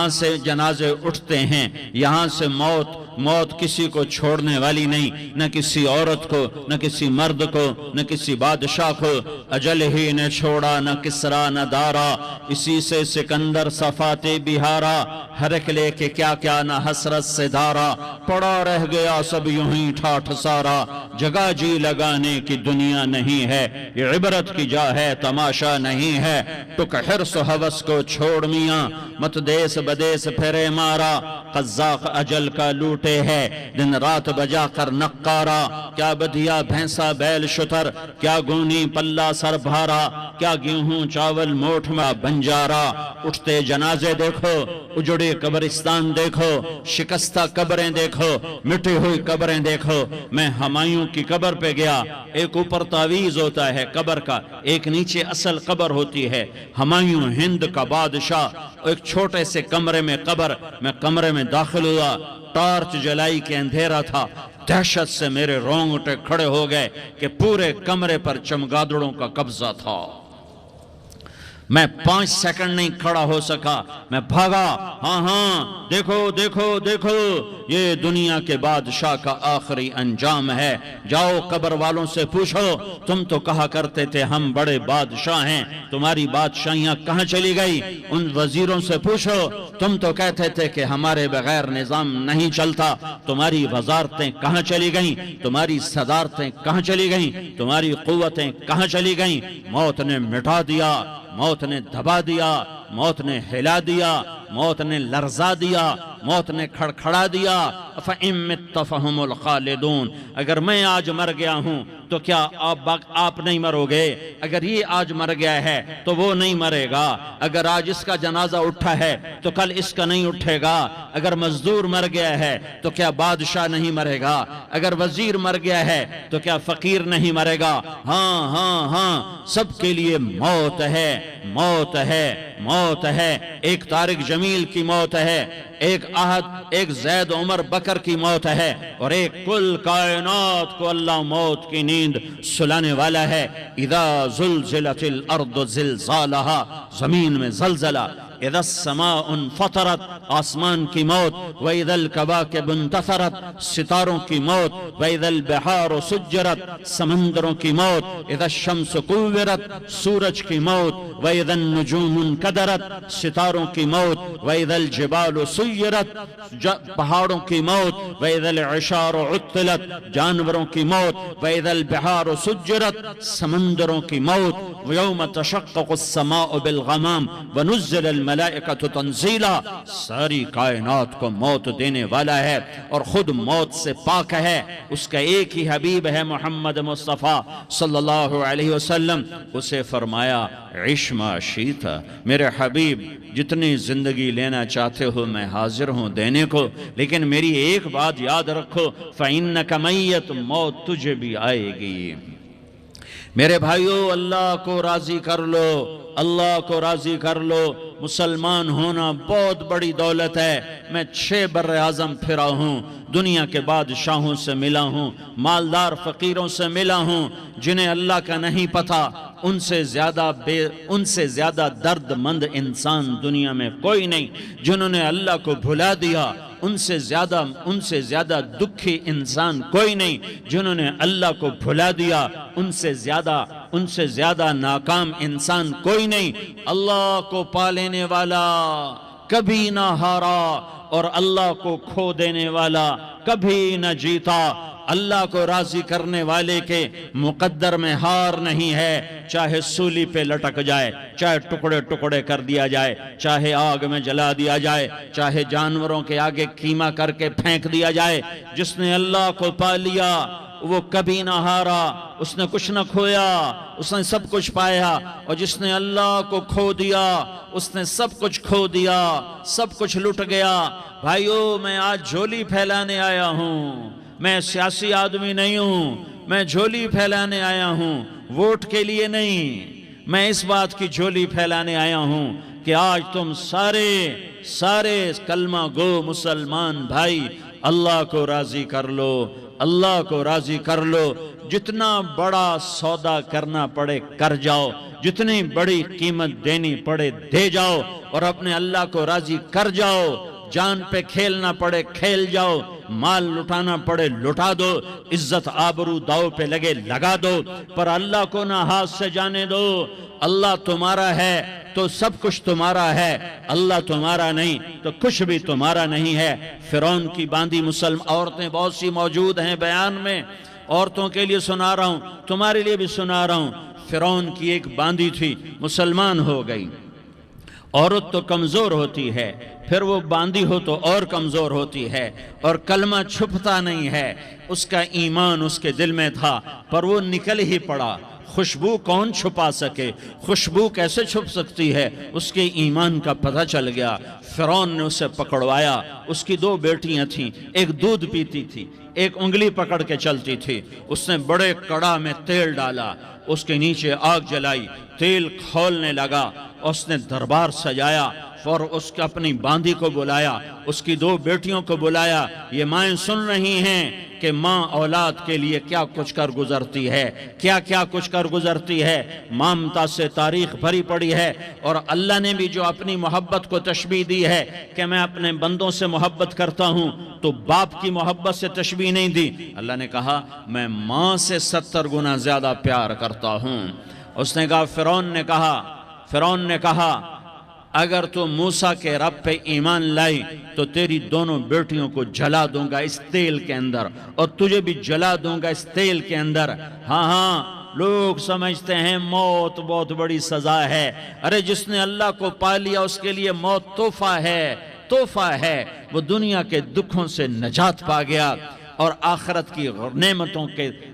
یہاں سے جنازے اٹھتے ہیں، یہاں سے موت کسی کو چھوڑنے والی نہیں، نہ کسی عورت کو، نہ کسی مرد کو، نہ کسی بادشاہ کو اجل ہی نے چھوڑا، نہ کسرا نہ دارا، اسی سے سکندر صفاتے بہارا، ہرکلے کے کیا کیا نہ حسرت سے دھارا، پڑا رہ گیا سب یوں ہی ٹھاٹھ سارا، جگہ جی لگانے کی دنیا نہیں ہے، یہ عبرت کی جا ہے تماشا نہیں ہے، ٹک حرص و حوث کو چھوڑ میاں، مت دیس بدیس پھرے مارا، قزاق اجل کا لوٹے ہے، دن رات بجا کر نقارا، کیا بدیا بھینسا بیل شتر، کیا گونی پلہ سر بھارا، کیا گیہوں چاول موٹھ میں بنجارا، اٹھتے جنازے دیکھو، اجڑے قبرستان دیکھو، شکستہ قبریں دیکھو، مٹی ہوئی قبریں دیکھو۔ میں ہمایوں کی قبر پہ گیا، ایک اوپر تعویذ ہوتا ہے قبر کا، ایک نیچے اصل قبر ہوتی ہے۔ ہمایوں ہند کا بادشاہ، ایک چھوٹے سے کمرے میں قبر، میں کمرے میں داخل ہوا، ٹارچ جلائی کے اندھیرا تھا، دہشت سے میرے رونگٹے کھڑے ہو گئے کہ پورے کمرے پر چمگادڑوں کا قبضہ تھا۔ میں 5 سیکنڈ نہیں کھڑا ہو سکا، میں بھاگا، ہاں دیکھو دیکھو دیکھو، یہ دنیا کے بادشاہ کا آخری انجام ہے۔ جاؤ قبر والوں سے پوچھو، تم تو کہا کرتے تھے ہم بڑے بادشاہ ہیں، تمہاری بادشاہیاں کہاں چلی گئی؟ ان وزیروں سے پوچھو، تم تو کہتے تھے کہ ہمارے بغیر نظام نہیں چلتا، تمہاری وزارتیں کہاں چلی گئیں؟ تمہاری صدارتیں کہاں چلی گئیں؟ تمہاری قوتیں کہاں چلی گئیں؟ موت نے مٹا دیا، موت نے دبا دیا، موت نے ہلا دیا، موت نے لرزا دیا، موت نے کھڑکھڑا دیا۔ فَإِن مِتَّ فَهُمُ الْخَالِدُونَ، اگر میں آج مر گیا ہوں تو کیا آپ نہیں مرو گے؟ اگر یہ آج مر گیا ہے تو وہ نہیں مرے گا، اگر آج اس کا جنازہ اٹھا ہے تو کل اس کا نہیں اٹھے گا، اگر مزدور مر گیا ہے تو کیا بادشاہ نہیں مرے گا، اگر وزیر مر گیا ہے تو کیا فقیر نہیں مرے گا؟ ہاں سب کے لیے موت ہے، موت ہے، موت ہے۔ ایک طارق جمیل کی موت ہے، ایک زید عمر بکر کی موت ہے، اور ایک کل کائنات کو اللہ موت کی نیند سلانے والا ہے۔ اذا زلزلت الارض زلزالہا، زمین میں زلزلہ، اذا السماء انفطرت، آسمان کی موت، وَإِذَا الْكَوَاكِبُ انتثرت، ستاروں کی موت، وَإِذَا الْبِحَارُ سُجِّرَتْ، سمندروں کی موت، اذا الشمس كُوِّرَتْ، سورج کی موت، وَإِذَا النُّجُومُ انكدرت، ستاروں کی موت، وَإِذَا الْجِبَالُ سُيِّرَتْ، پہاڑوں کی موت، وَإِذَا الْعِشَارُ عُطِّلَتْ، جانوروں کی موت، وَإِذَا الْبِحَارُ سُجِّرَتْ، سمندروں کی موت، وَيَوْمَ تَشَقَّقُ السَّمَاءُ بِالْغَمَامِ وَنُزِّلَ الْمَلَائِكَةُ تَنزِيلًا، ساری کائنات کو موت دینے والا ہے اور خود موت سے پاک ہے۔ اس کا ایک ہی حبیب ہے محمد مصطفیٰ صلی اللہ علیہ وسلم، اسے فرمایا عِش ما شئت، میرے حبیب جتنی زندگی لینا چاہتے ہو میں حاضر ہوں دینے کو، لیکن میری ایک بات یاد رکھو، فَإِنَّكَ مَيَّتٌ، موت تجھے بھی آئے گی۔ میرے بھائیو، اللہ کو راضی کر لو، اللہ کو راضی کر لو۔ مسلمان ہونا بہت بڑی دولت ہے۔ میں 6 بر اعظم پھرا ہوں، دنیا کے بادشاہوں سے ملا ہوں، مالدار فقیروں سے ملا ہوں، جنہیں اللہ کا نہیں پتہ، ان سے زیادہ درد مند انسان دنیا میں کوئی نہیں۔ جنہوں نے اللہ کو بھلا دیا، ان سے زیادہ دکھی انسان کوئی نہیں۔ جنہوں نے اللہ کو بھلا دیا، ان سے زیادہ ناکام انسان کوئی نہیں۔ اللہ کو پا لینے والا کبھی نہ ہارا، اور اللہ کو کھو دینے والا کبھی نہ جیتا۔ اللہ کو راضی کرنے والے کے مقدر میں ہار نہیں ہے، چاہے سولی پہ لٹک جائے، چاہے ٹکڑے ٹکڑے کر دیا جائے، چاہے آگ میں جلا دیا جائے، چاہے جانوروں کے آگے کیما کر کے پھینک دیا جائے۔ جس نے اللہ کو پا لیا وہ کبھی نہ ہارا، اس نے کچھ نہ کھویا، اس نے سب کچھ پایا، اور جس نے اللہ کو کھو دیا اس نے سب کچھ کھو دیا، سب کچھ لٹ گیا۔ بھائیو، میں آج جھولی پھیلانے آیا ہوں، میں سیاسی آدمی نہیں ہوں، میں جھولی پھیلانے آیا ہوں، ووٹ کے لیے نہیں۔ میں اس بات کی جھولی پھیلانے آیا ہوں کہ آج تم سارے کلمہ گو مسلمان بھائی اللہ کو راضی کر لو، اللہ کو راضی کر لو۔ جتنا بڑا سودا کرنا پڑے کر جاؤ، جتنی بڑی قیمت دینی پڑے دے جاؤ، اور اپنے اللہ کو راضی کر جاؤ۔ جان پہ کھیلنا پڑے کھیل جاؤ، مال لٹانا پڑے لٹا دو، عزت آبرو داؤ پہ لگے لگا دو، پر اللہ کو نہ ہاتھ سے جانے دو۔ اللہ تمہارا ہے تو سب کچھ تمہارا ہے، اللہ تمہارا نہیں تو کچھ بھی تمہارا نہیں ہے۔ فرعون کی باندھی مسلم عورتیں بہت سی موجود ہیں بیان میں، عورتوں کے لیے سنا رہا ہوں، تمہارے لیے بھی سنا رہا ہوں۔ فرعون کی ایک باندھی تھی، مسلمان ہو گئی۔ عورت تو کمزور ہوتی ہے، پھر وہ باندھی ہو تو اور کمزور ہوتی ہے، اور کلمہ چھپتا نہیں ہے۔ اس کا ایمان اس کے دل میں تھا، پر وہ نکل ہی پڑا۔ خوشبو کون چھپا سکے؟ خوشبو کیسے چھپ سکتی ہے؟ اس کے ایمان کا پتہ چل گیا۔ فرعون نے اسے پکڑوایا۔ اس کی 2 بیٹیاں تھیں، ایک دودھ پیتی تھی، ایک انگلی پکڑ کے چلتی تھی۔ اس نے بڑے کڑا میں تیل ڈالا، اس کے نیچے آگ جلائی، تیل کھولنے لگا، اس نے دربار سجایا، اور اس کے اپنی باندھی کو بلایا، اس کی 2 بیٹیوں کو بلایا۔ یہ مائیں سن رہی ہیں کہ ماں اولاد کے لیے کیا کچھ کر گزرتی ہے، کیا کیا کچھ کر گزرتی ہے۔ مامتا سے تاریخ بھری پڑی ہے، اور اللہ نے بھی جو اپنی محبت کو تشبیہ دی ہے کہ میں اپنے بندوں سے محبت کرتا ہوں، تو باپ کی محبت سے تشبیہ نہیں دی۔ اللہ نے کہا میں ماں سے 70 گنا زیادہ پیار کرتا ہوں۔ اس نے کہا فرعون نے کہا اگر تو موسیٰ کے رب پہ ایمان لائی تو تیری دونوں بیٹیوں کو جلا دوں گا اس تیل کے اندر، اور تجھے بھی جلا دوں گا اس تیل کے اندر۔ ہاں لوگ سمجھتے ہیں موت بہت بڑی سزا ہے۔ ارے جس نے اللہ کو پا لیا اس کے لیے موت تحفہ ہے۔ وہ دنیا کے دکھوں سے نجات پا گیا اور آخرت کی نعمتوں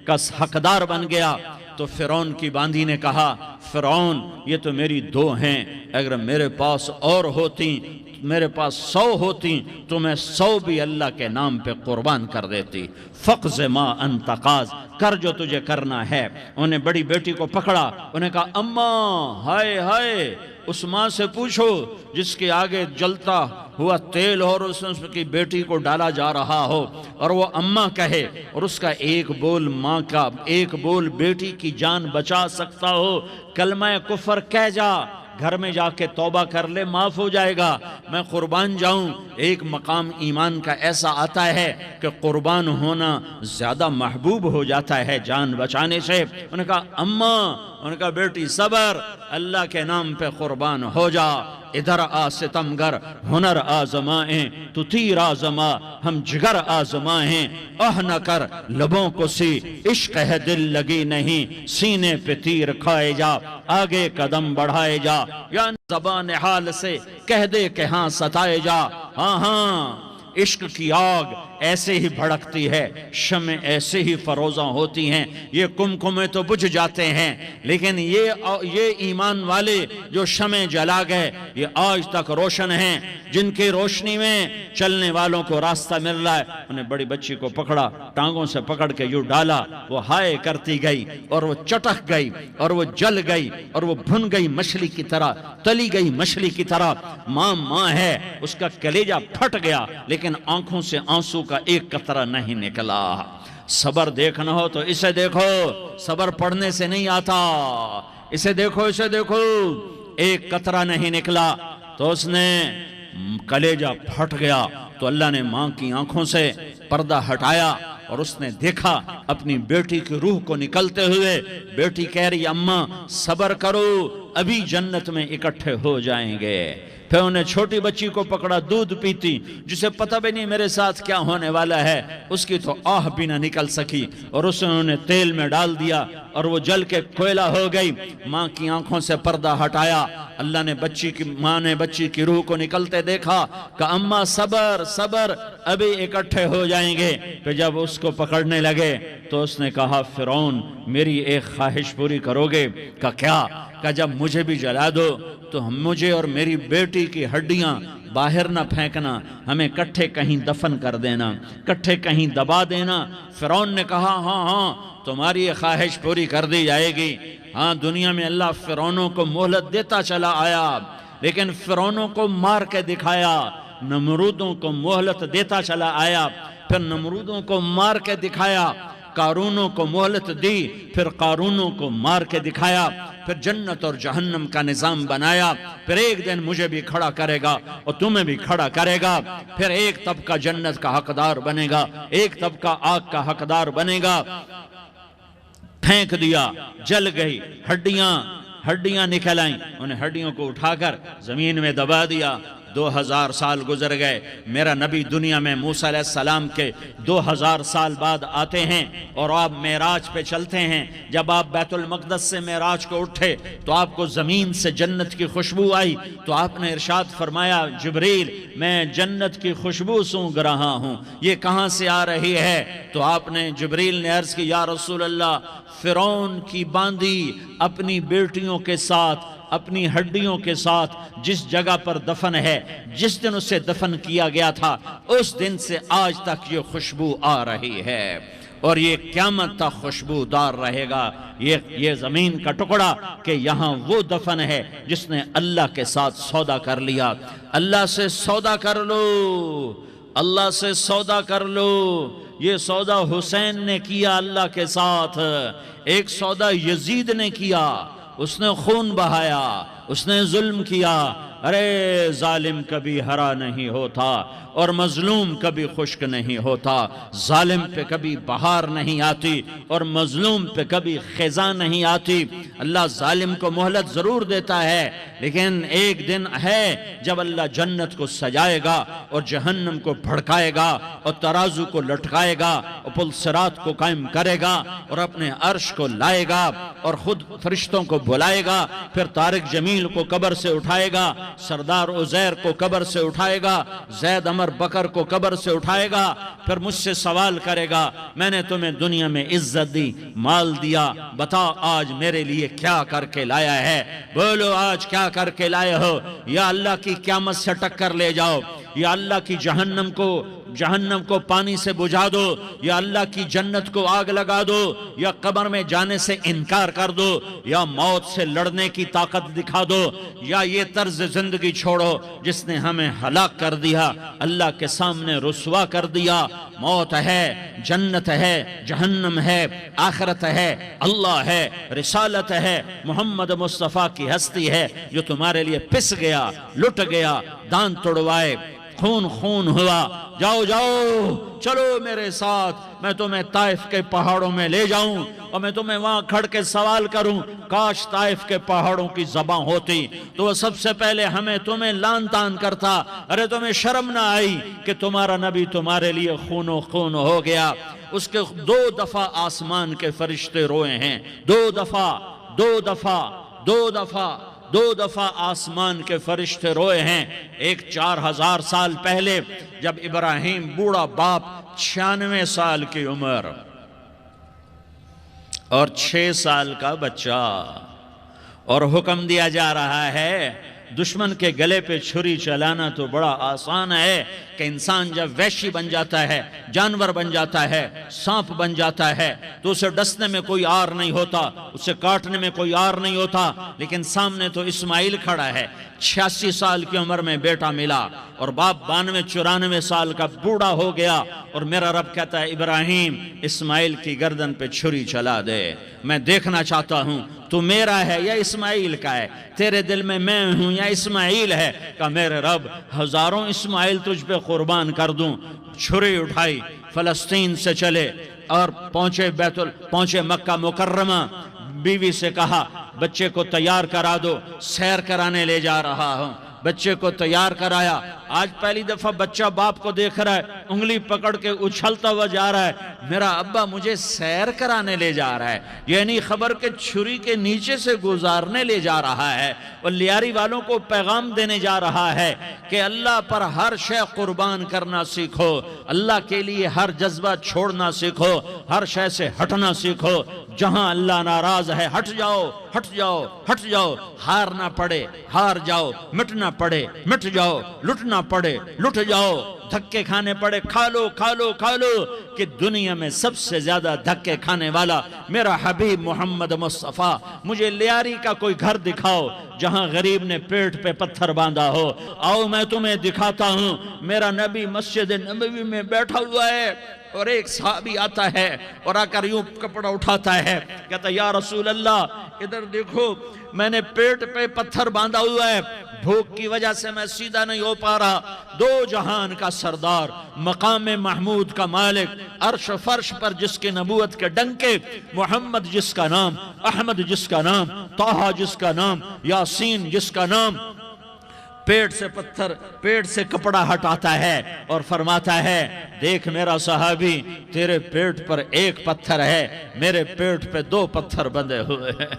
کا حقدار بن گیا۔ تو فرعون کی باندھی نے کہا فرعون یہ تو میری 2 ہیں، اگر میرے پاس اور ہوتی، میرے پاس 100 ہوتی تو میں 100 بھی اللہ کے نام پہ قربان کر دیتی۔ فقض ما انت قاض، کر جو تجھے کرنا ہے۔ انہیں بڑی بیٹی کو پکڑا، انہیں کہا اماں ہائے اس ماں سے پوچھو جس کے آگے جلتا ہوا تیل اور اس کی بیٹی کو ڈالا جا رہا ہو، اور وہ اماں کہے، اور اس کا ایک بول ماں کا، ایک بول بیٹی کی جان بچا سکتا ہو۔ کلمہ کفر کہہ جا، گھر میں جا کے توبہ کر لے، معاف ہو جائے گا، میں قربان جاؤں۔ ایک مقام ایمان کا ایسا آتا ہے کہ قربان ہونا زیادہ محبوب ہو جاتا ہے جان بچانے سے۔ انہوں نے کہا اماں، انہوں نے کہا بیٹی صبر، اللہ کے نام پہ قربان ہو جا۔ ادھر آ ستمگر، ہنر آزمائیں تو تیر آزما، ہم جگر آزمائیں نہ کر لبوں کو سی، عشق ہے دل لگی نہیں، سینے پہ تیر کھائے جا، آگے قدم بڑھائے جا، یا زبان حال سے کہہ دے کہ ہاں ستائے جا۔ ہاں عشق کی آگ ایسے ہی بھڑکتی ہے، شمع ایسے ہی فروزاں ہوتی ہیں، یہ کمکمے تو بجھ جاتے ہیں، لیکن یہ ایمان والے جو شمع جلا گئے یہ آج تک روشن ہیں، جن کی روشنی میں چلنے والوں کو راستہ مل رہا ہے۔ انہیں بڑی بچی کو پکڑا، ٹانگوں سے پکڑ کے یوں ڈالا، وہ ہائے کرتی گئی اور وہ چٹک گئی اور وہ جل گئی اور وہ بھن گئی مچھلی کی طرح، تلی گئی مچھلی کی طرح۔ ماں ہے، اس کا کلیجہ پھٹ گیا، لیکن آنکھوں سے آنسو کا ایک قطرہ نہیں نکلا۔ صبر دیکھنا ہو تو اسے دیکھو، صبر پڑھنے سے نہیں آتا، اسے دیکھو ایک قطرہ نہیں نکلا تو اس نے کلیجہ پھٹ گیا۔ تو اللہ نے ماں کی آنکھوں سے پردہ ہٹایا اور اس نے دیکھا اپنی بیٹی کی روح کو نکلتے ہوئے۔ بیٹی کہہ رہی اماں صبر کرو، ابھی جنت میں اکٹھے ہو جائیں گے۔ پھر انہیں چھوٹی بچی کو پکڑا، دودھ پیتی، جسے پتہ بھی نہیں میرے ساتھ کیا ہونے والا ہے، اس کی تو آہ بھی نہ نکل سکی، اور اس نے انہیں تیل میں ڈال دیا اور وہ جل کے کوئلہ ہو گئی۔ ماں کی آنکھوں سے پردہ ہٹایا، اللہ نے ماں نے بچی کی روح کو نکلتے دیکھا کہ اماں صبر ابھی اکٹھے ہو جائیں گے۔ پھر جب اس کو پکڑنے لگے تو اس نے کہا فرعون میری ایک خواہش پوری کرو گے؟ کہ کیا؟ کہ جب مجھے بھی جلا دو تو مجھے اور میری بیٹی کی ہڈیاں باہر نہ پھینکنا، ہمیں کٹھے کہیں دفن کر دینا، کٹھے کہیں دبا دینا۔ فرعون نے کہا ہاں تمہاری یہ خواہش پوری کر دی جائے گی۔ ہاں دنیا میں اللہ فرعونوں کو مہلت دیتا چلا آیا، لیکن فرعونوں کو مار کے دکھایا، نمرودوں کو مہلت دیتا چلا آیا، پھر نمرودوں کو مار کے دکھایا۔ قارونوں کو مہلت دی، پھر قارونوں کو مار کے دکھایا، پھر جنت اور جہنم کا نظام بنایا، پھر ایک دن مجھے بھی کھڑا کرے گا اور تمہیں بھی کھڑا کرے گا، پھر ایک طبقہ جنت کا حقدار بنے گا، ایک طبقہ آگ کا حقدار بنے گا۔ پھینک دیا، جل گئی، ہڈیاں نکل آئیں، انہیں ہڈیوں کو اٹھا کر زمین میں دبا دیا۔ 2000 سال گزر گئے، میرا نبی دنیا میں موسیٰ علیہ السلام کے 2000 سال بعد آتے ہیں اور آپ معراج پہ چلتے ہیں۔ جب آپ بیت المقدس سے معراج کو اٹھے تو آپ کو زمین سے جنت کی خوشبو آئی، تو آپ نے ارشاد فرمایا جبریل میں جنت کی خوشبو سونگھ رہا ہوں، یہ کہاں سے آ رہی ہے؟ تو آپ نے جبریل نے عرض کی یا رسول اللہ، فرعون کی باندی اپنی بیٹیوں کے ساتھ، اپنی ہڈیوں کے ساتھ جس جگہ پر دفن ہے، جس دن اسے دفن کیا گیا تھا، اس دن سے آج تک یہ خوشبو آ رہی ہے اور یہ قیامت تک خوشبودار رہے گا۔ یہ زمین کا ٹکڑا کہ یہاں وہ دفن ہے جس نے اللہ کے ساتھ سودا کر لیا۔ اللہ سے سودا کر لو، اللہ سے سودا کر لو۔ یہ سودا حسین نے کیا اللہ کے ساتھ، ایک سودا یزید نے کیا، اس نے خون بہایا، اس نے ظلم کیا۔ ارے ظالم کبھی ہرا نہیں ہوتا اور مظلوم کبھی خشک نہیں ہوتا، ظالم پہ کبھی بہار نہیں آتی اور مظلوم پہ کبھی خزاں نہیں آتی۔ اللہ ظالم کو مہلت ضرور دیتا ہے، لیکن ایک دن ہے جب اللہ جنت کو سجائے گا اور جہنم کو بھڑکائے گا اور ترازو کو لٹکائے گا اور پل صراط کو قائم کرے گا اور اپنے عرش کو لائے گا اور خود فرشتوں کو بلائے گا، پھر طارق جمیل کو قبر سے اٹھائے گا، سردار عزیر کو قبر سے اٹھائے گا، زید عمر بکر کو قبر سے اٹھائے گا، پھر مجھ سے سوال کرے گا میں نے تمہیں دنیا میں عزت دی، مال دیا، بتا آج میرے لیے کیا کر کے لایا ہے؟ بولو آج کیا کر کے لائے ہو؟ یا اللہ کی قیامت سے ٹکر لے جاؤ، یا اللہ کی جہنم کو پانی سے بجھا دو، یا اللہ کی جنت کو آگ لگا دو، یا قبر میں جانے سے انکار کر دو، یا موت سے لڑنے کی طاقت دکھا دو، یا یہ طرز زندگی چھوڑو جس نے ہمیں ہلاک کر دیا، اللہ کے سامنے رسوا کر دیا۔ موت ہے، جنت ہے، جہنم ہے، آخرت ہے، اللہ ہے، رسالت ہے، محمد مصطفیٰ کی ہستی ہے جو تمہارے لیے پس گیا، لٹ گیا، دان توڑوائے، خون ہوا۔ جاؤ چلو میرے ساتھ، میں تمہیں طائف کے پہاڑوں میں لے جاؤں اور میں تمہیں وہاں کھڑ کے سوال کروں، کاش طائف کے پہاڑوں کی زباں ہوتی تو وہ سب سے پہلے تمہیں لان تان کرتا۔ ارے تمہیں شرم نہ آئی کہ تمہارا نبی تمہارے لیے خون و خون ہو گیا؟ اس کے 2 دفعہ آسمان کے فرشتے روئے ہیں، 2 دفعہ آسمان کے فرشتے روئے ہیں۔ ایک 4000 سال پہلے جب ابراہیم بوڑھا باپ، 96 سال کی عمر اور 6 سال کا بچہ، اور حکم دیا جا رہا ہے دشمن کے گلے پہ چھری چلانا تو بڑا آسان ہے کہ انسان جب وحشی بن جاتا ہے، جانور بن جاتا ہے، سانپ بن جاتا ہے تو اسے ڈسنے میں کوئی آر نہیں ہوتا، اسے کاٹنے میں کوئی آر نہیں ہوتا، لیکن سامنے تو اسماعیل کھڑا ہے، 86 سال کی عمر میں بیٹا ملا اور باپ 92-94 سال کا بوڑھا ہو گیا، اور میرا رب کہتا ہے ابراہیم اسماعیل کی گردن پہ چھری چلا دے، میں دیکھنا چاہتا ہوں تو میرا ہے یا اسماعیل کا ہے، تیرے دل میں میں ہوں یا اسماعیل ہے؟ کہ میرے رب ہزاروں اسماعیل تجھ پہ قربان کر دوں۔ چھری اٹھائی، فلسطین سے چلے اور پہنچے مکہ مکرمہ، بیوی سے کہا بچے کو تیار کرا دو، سیر کرانے لے جا رہا ہوں۔ بچے کو تیار کرایا، آج پہلی دفعہ بچہ باپ کو دیکھ رہا ہے، انگلی پکڑ کے اچھلتا ہوا جا رہا ہے، میرا ابا مجھے سیر کرانے لے جا رہا ہے، یعنی خبر کے چھری کے نیچے سے گزارنے لے جا رہا ہے، اور لیاری والوں کو پیغام دینے جا رہا ہے کہ اللہ پر ہر شے قربان کرنا سیکھو، اللہ کے لیے ہر جذبہ چھوڑنا سیکھو، ہر شے سے ہٹنا سیکھو، جہاں اللہ ناراض ہے ہٹ جاؤ، ہار نہ پڑے ہار جاؤ، مٹنا پڑے مٹ جاؤ، لٹنا پڑے لٹ جاؤ، دھکے کھانے پڑے کھا لو کہ دنیا میں سب سے زیادہ دھکے کھانے والا میرا حبیب محمد مصطفیٰ۔ مجھے لیاری کا کوئی گھر دکھاؤ جہاں غریب نے پیٹ پہ پتھر باندھا ہو، آؤ میں تمہیں دکھاتا ہوں، میرا نبی مسجد نبوی میں بیٹھا ہوا ہے، اور ایک صحابی آتا ہے اور آ کر یوں کپڑا اٹھاتا ہے، کہتا یا رسول اللہ ادھر دیکھو، میں نے پیٹ پہ پتھر باندھا ہوا ہے، بھوک کی وجہ سے میں سیدھا نہیں ہو پا رہا۔ دو جہان کا سردار، مقام محمود کا مالک، عرش فرش پر جس کے نبوت کے ڈنکے، محمد جس کا نام، احمد جس کا نام، طٰہٰ جس کا نام، یاسین جس کا نام، پیٹ سے کپڑا ہٹاتا ہے اور فرماتا ہے دیکھ میرا صحابی، تیرے پیٹ پر ایک پتھر ہے، میرے پیٹ پہ دو پتھر بندھے ہوئے ہیں،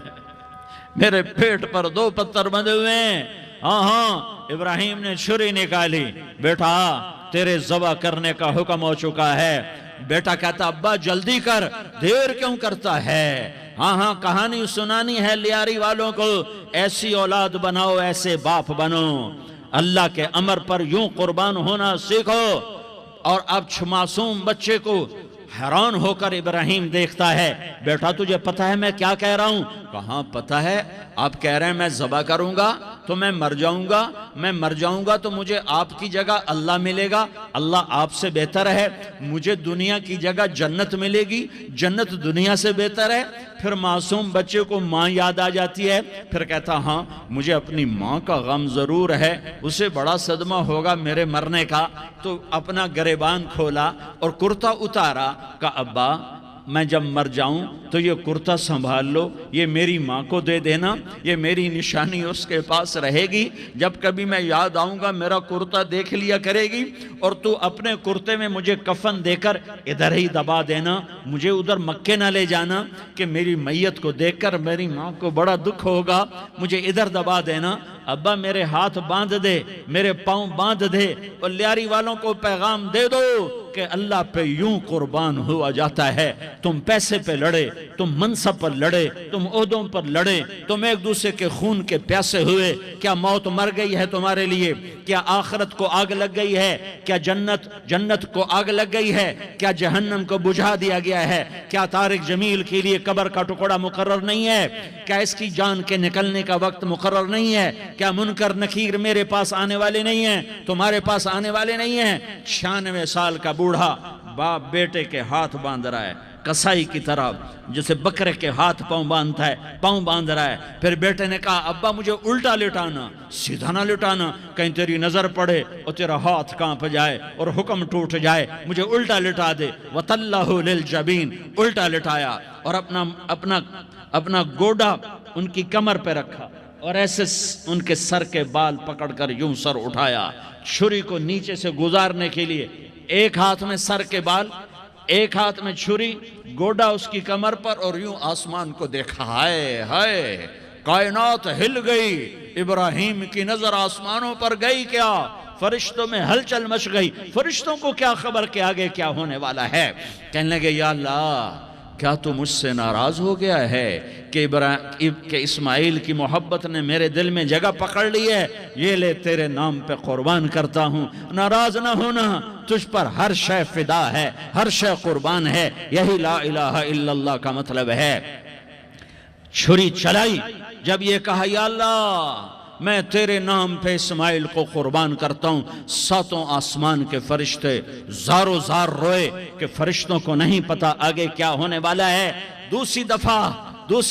میرے پیٹ پر دو پتھر بندھے ہوئے ہیں۔ ہاں ابراہیم نے چھری نکالی، بیٹا تیرے ذبح کرنے کا حکم ہو چکا ہے۔ بیٹا کہتا ابا جلدی کر، دیر کیوں کرتا ہے؟ ہاں کہانی سنانی ہے لیاری والوں کو، ایسی اولاد بناؤ، ایسے باپ بنو، اللہ کے امر پر یوں قربان ہونا سیکھو۔ اور اب معصوم بچے کو حیران ہو کر ابراہیم دیکھتا ہے، بیٹا تجھے پتہ ہے میں کیا کہہ رہا ہوں؟ کہاں پتہ ہے، آپ کہہ رہے ہیں میں ذبح کروں گا تو میں مر جاؤں گا تو مجھے آپ کی جگہ اللہ ملے گا، اللہ آپ سے بہتر ہے، مجھے دنیا کی جگہ جنت ملے گی، جنت دنیا سے بہتر ہے۔ پھر معصوم بچے کو ماں یاد آ جاتی ہے، پھر کہتا ہاں مجھے اپنی ماں کا غم ضرور ہے، اسے بڑا صدمہ ہوگا میرے مرنے کا۔ تو اپنا گریبان کھولا اور کرتا اتارا، کہا ابا میں جب مر جاؤں تو یہ کرتا سنبھال لو، یہ میری ماں کو دے دینا، یہ میری نشانی اس کے پاس رہے گی، جب کبھی میں یاد آؤں گا میرا کرتا دیکھ لیا کرے گی، اور تو اپنے کرتے میں مجھے کفن دے کر ادھر ہی دبا دینا، مجھے ادھر مکے نہ لے جانا کہ میری میت کو دیکھ کر میری ماں کو بڑا دکھ ہوگا، مجھے ادھر دبا دینا۔ ابا میرے ہاتھ باندھ دے، میرے پاؤں باندھ دے، اور لیاری والوں کو پیغام دے دو کہ اللہ پہ یوں قربان ہوا جاتا ہے۔ تم پیسے پہ لڑے، تم منصب پر لڑے، تم عہدوں پر لڑے، تم ایک دوسرے کے خون کے پیاسے ہوئے، کیا موت مر گئی ہے تمہارے لیے؟ کیا آخرت کو آگ لگ گئی ہے؟ کیا جنت کو آگ لگ گئی ہے؟ کیا جہنم کو بجھا دیا گیا ہے؟ کیا طارق جمیل کے لیے قبر کا ٹکڑا مقرر نہیں ہے؟ کیا اس کی جان کے نکلنے کا وقت مقرر نہیں ہے؟ کیا منکر نکیر میرے پاس آنے والے نہیں ہیں، تمہارے پاس آنے والے نہیں ہیں؟ 96 سال کا بوڑھا باپ بیٹے کے ہاتھ باندھ رہا ہے، کسائی کی طرح جسے بکرے کے ہاتھ پاؤں باندھتا ہے، پاؤں باندھ رہا ہے۔ پھر بیٹے نے کہا ابا مجھے الٹا لٹانا، سیدھا نہ لٹانا، کہیں تیری نظر پڑے اور تیرا ہاتھ کانپ جائے اور حکم ٹوٹ جائے، مجھے الٹا لٹا دے۔ وَتَلَّهُ لِلْجَبِينَ، الٹا لٹایا اور اپنا گوڈا ان کی کمر پہ رکھا اور ایسے ان کے سر کے بال پکڑ کر یوں سر اٹھایا، چھری کو نیچے سے گزارنے کے لیے، ایک ہاتھ میں سر کے بال، ایک ہاتھ میں چھری، گوڈا اس کی کمر پر، اور یوں آسمان کو دیکھا۔ ہائے ہائے، کائنات ہل گئی، ابراہیم کی نظر آسمانوں پر گئی کیا؟ فرشتوں میں ہلچل مچ گئی، فرشتوں کو کیا خبر کہ آگے کیا ہونے والا ہے؟ کہنے لگے یا اللہ کیا تو مجھ سے ناراض ہو گیا ہے کہ اسماعیل کی محبت نے میرے دل میں جگہ پکڑ لی ہے؟ یہ لے تیرے نام پہ قربان کرتا ہوں، ناراض نہ ہونا، تجھ پر ہر شے فدا ہے، ہر شے قربان ہے، یہی لا الہ الا اللہ کا مطلب ہے۔ چھری چلائی، جب یہ کہا یا اللہ میں تیرے نام پہ اسماعیل کو قربان کرتا ہوں، ساتوں آسمان کے فرشتے زارو زار روئے کہ فرشتوں کو نہیں پتا آگے کیا ہونے والا ہے۔ دوسری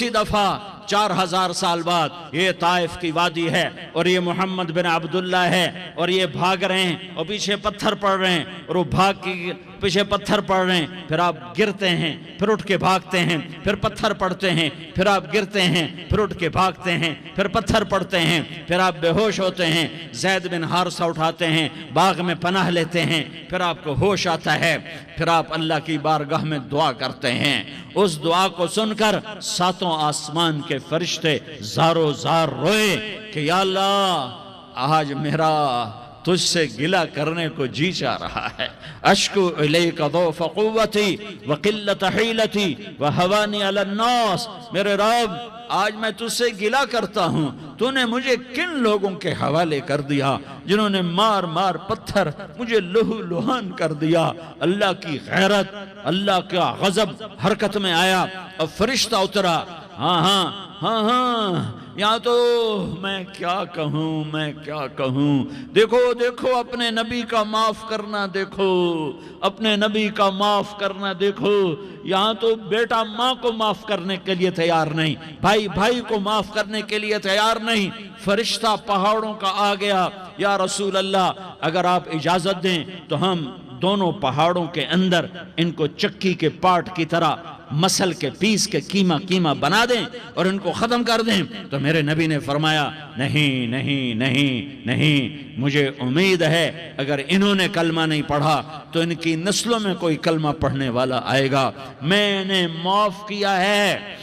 دفعہ 4000 سال بعد یہ طائف کی وادی ہے اور یہ محمد بن عبداللہ ہے اور یہ بھاگ رہے ہیں اور پیچھے پتھر پڑ رہے ہیں اور وہ بھاگ کے پیچھے پتھر پڑ رہے ہیں، پھر آپ گرتے ہیں، پھر اٹھ کے بھاگتے ہیں، پھر پتھر پڑتے ہیں، پھر آپ گرتے ہیں، پھر اٹھ کے بھاگتے ہیں، پھر پتھر پڑتے ہیں، پھر آپ بے ہوش ہوتے ہیں، زید بن حارثہ اٹھاتے ہیں، باغ میں پناہ لیتے ہیں، پھر آپ کو ہوش آتا ہے، پھر آپ اللہ کی بارگاہ میں دعا کرتے ہیں۔ اس دعا کو سن کر ساتوں آسمان کے فرشتے زارو زار روئے کہ یا اللہ آج میرا تجھ سے گلہ کرنے کو جی چاہ رہا ہے۔ اشکو الیک ضعف قوتی وقلت حیلتی وہوانی علی الناس، میرے رب آج میں تجھ سے گلہ کرتا ہوں، تو نے مجھے کن لوگوں کے حوالے کر دیا جنہوں نے مار مار پتھر مجھے لہو لہان کر دیا۔ اللہ کی غیرت، اللہ کا غضب حرکت میں آیا اور فرشتہ اترا۔ ہاں یہاں تو میں کیا کہوں، دیکھو دیکھو اپنے نبی کا معاف کرنا، دیکھو اپنے نبی کا معاف کرنا، دیکھو یہاں تو بیٹا ماں کو معاف کرنے کے لیے تیار نہیں، بھائی بھائی کو معاف کرنے کے لیے تیار نہیں، فرشتہ پہاڑوں کا آ گیا، یا رسول اللہ اگر آپ اجازت دیں تو ہم دونوں پہاڑوں کے اندر ان کو چکی کے پاٹ کی طرح مسل کے پیس کے کیما بنا دیں اور ان کو ختم کر دیں۔ تو میرے نبی نے فرمایا نہیں نہیں نہیں نہیں، مجھے امید ہے اگر انہوں نے کلمہ نہیں پڑھا تو ان کی نسلوں میں کوئی کلمہ پڑھنے والا آئے گا۔ میں نے معاف کیا ہے،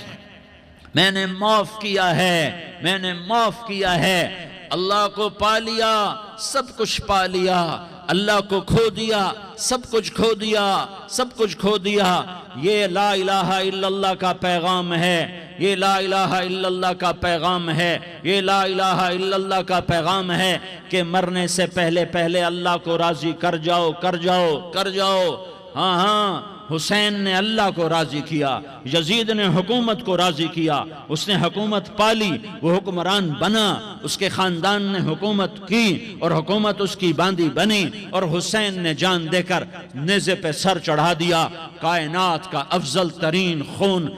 میں نے معاف کیا ہے، میں نے معاف کیا ہے۔ اللہ کو پا لیا، سب کچھ پا لیا، اللہ کو کھو دیا، سب کچھ کھو دیا، سب کچھ کھو دیا۔ یہ لا الہ الا اللہ کا پیغام ہے، یہ لا الہ الا اللہ کا پیغام ہے، یہ لا الہ الا اللہ کا پیغام ہے کہ مرنے سے پہلے پہلے اللہ کو راضی کر جاؤ، کر جاؤ، کر جاؤ۔ ہاں ہاں، حسین نے اللہ کو راضی کیا، یزید نے حکومت کو راضی کیا، اس نے حکومت پالی، وہ حکمران بنا، اس کے خاندان نے حکومت کی اور حکومت اس کی باندھی بنی، اور حسین نے جان دے کر نیزے پہ سر چڑھا دیا۔ کائنات کا افضل ترین خون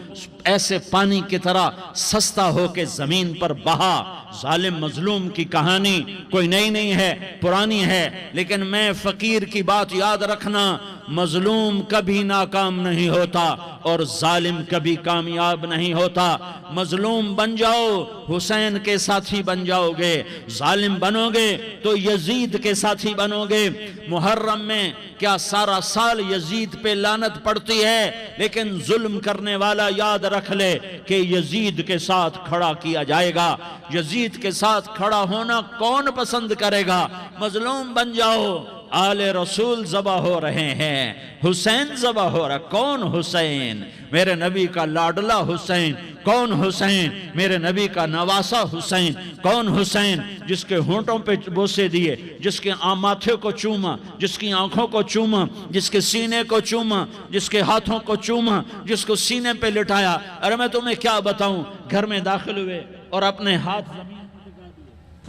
ایسے پانی کی طرح سستا ہو کے زمین پر بہا۔ ظالم مظلوم کی کہانی کوئی نئی نہیں ہے، پرانی ہے، لیکن میں فقیر کی بات یاد رکھنا، مظلوم کبھی ناکام نہیں ہوتا اور ظالم کبھی کامیاب نہیں ہوتا۔ مظلوم بن جاؤ حسین کے ساتھی بن جاؤ گے، ظالم بنو گے تو یزید کے ساتھی بنو گے۔ محرم میں کیا سارا سال یزید پہ لعنت پڑتی ہے، لیکن ظلم کرنے والا یاد رکھ لے کہ یزید کے ساتھ کھڑا کیا جائے گا۔ یزید کے ساتھ کھڑا ہونا کون پسند کرے گا؟ مظلوم بن جاؤ۔ آل رسول ذبح ہو رہے ہیں، حسین ذبح ہو رہا، کون حسین؟ میرے نبی کا لاڈلا حسین۔ کون حسین؟ میرے نبی کا نواسا حسین۔ کون حسین؟ جس کے ہونٹوں پہ بوسے دیے، جس کے ماتھے کو چوما، جس کی آنکھوں کو چوما، جس کے سینے کو چوما، جس کے ہاتھوں کو چوما، جس کو سینے پہ لٹایا۔ ارے میں تمہیں کیا بتاؤں، گھر میں داخل ہوئے اور اپنے ہاتھ زمین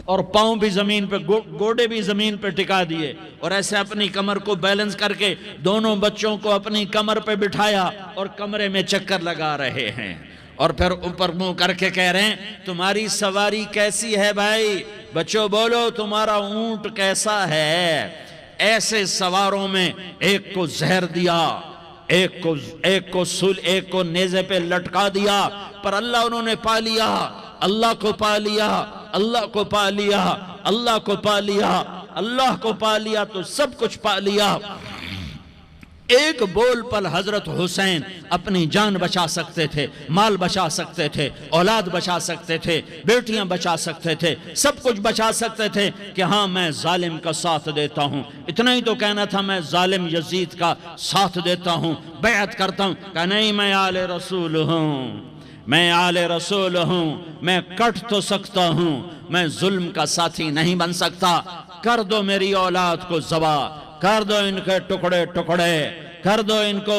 اور پاؤں بھی زمین پہ، گوڑے بھی زمین پہ ٹکا دیے، اور ایسے اپنی کمر کو بیلنس کر کے دونوں بچوں کو اپنی کمر پہ بٹھایا اور کمرے میں چکر لگا رہے ہیں، اور پھر اوپر منہ کر کے کہہ رہے ہیں تمہاری سواری کیسی ہے بھائی؟ بچوں بولو تمہارا اونٹ کیسا ہے؟ ایسے سواروں میں ایک کو زہر دیا، ایک کو نیزے پہ لٹکا دیا، پر اللہ انہوں نے پا لیا، اللہ کو پا لیا، اللہ کو پا لیا، اللہ کو پا لیا، اللہ کو پا لیا تو سب کچھ پا لیا۔ ایک بول پر حضرت حسین اپنی جان بچا سکتے تھے، مال بچا سکتے تھے، اولاد بچا سکتے تھے، بیٹیاں بچا سکتے تھے، سب کچھ بچا سکتے تھے کہ ہاں میں ظالم کا ساتھ دیتا ہوں۔ اتنا ہی تو کہنا تھا میں ظالم یزید کا ساتھ دیتا ہوں، بیعت کرتا ہوں، کہ نہیں میں آل رسول ہوں، میں آل رسول ہوں، میں کٹ تو سکتا ہوں، میں ظلم کا ساتھی نہیں بن سکتا۔ کر دو میری اولاد کو ذبح، کر دو ان کے ٹکڑے ٹکڑے، کر دو ان کو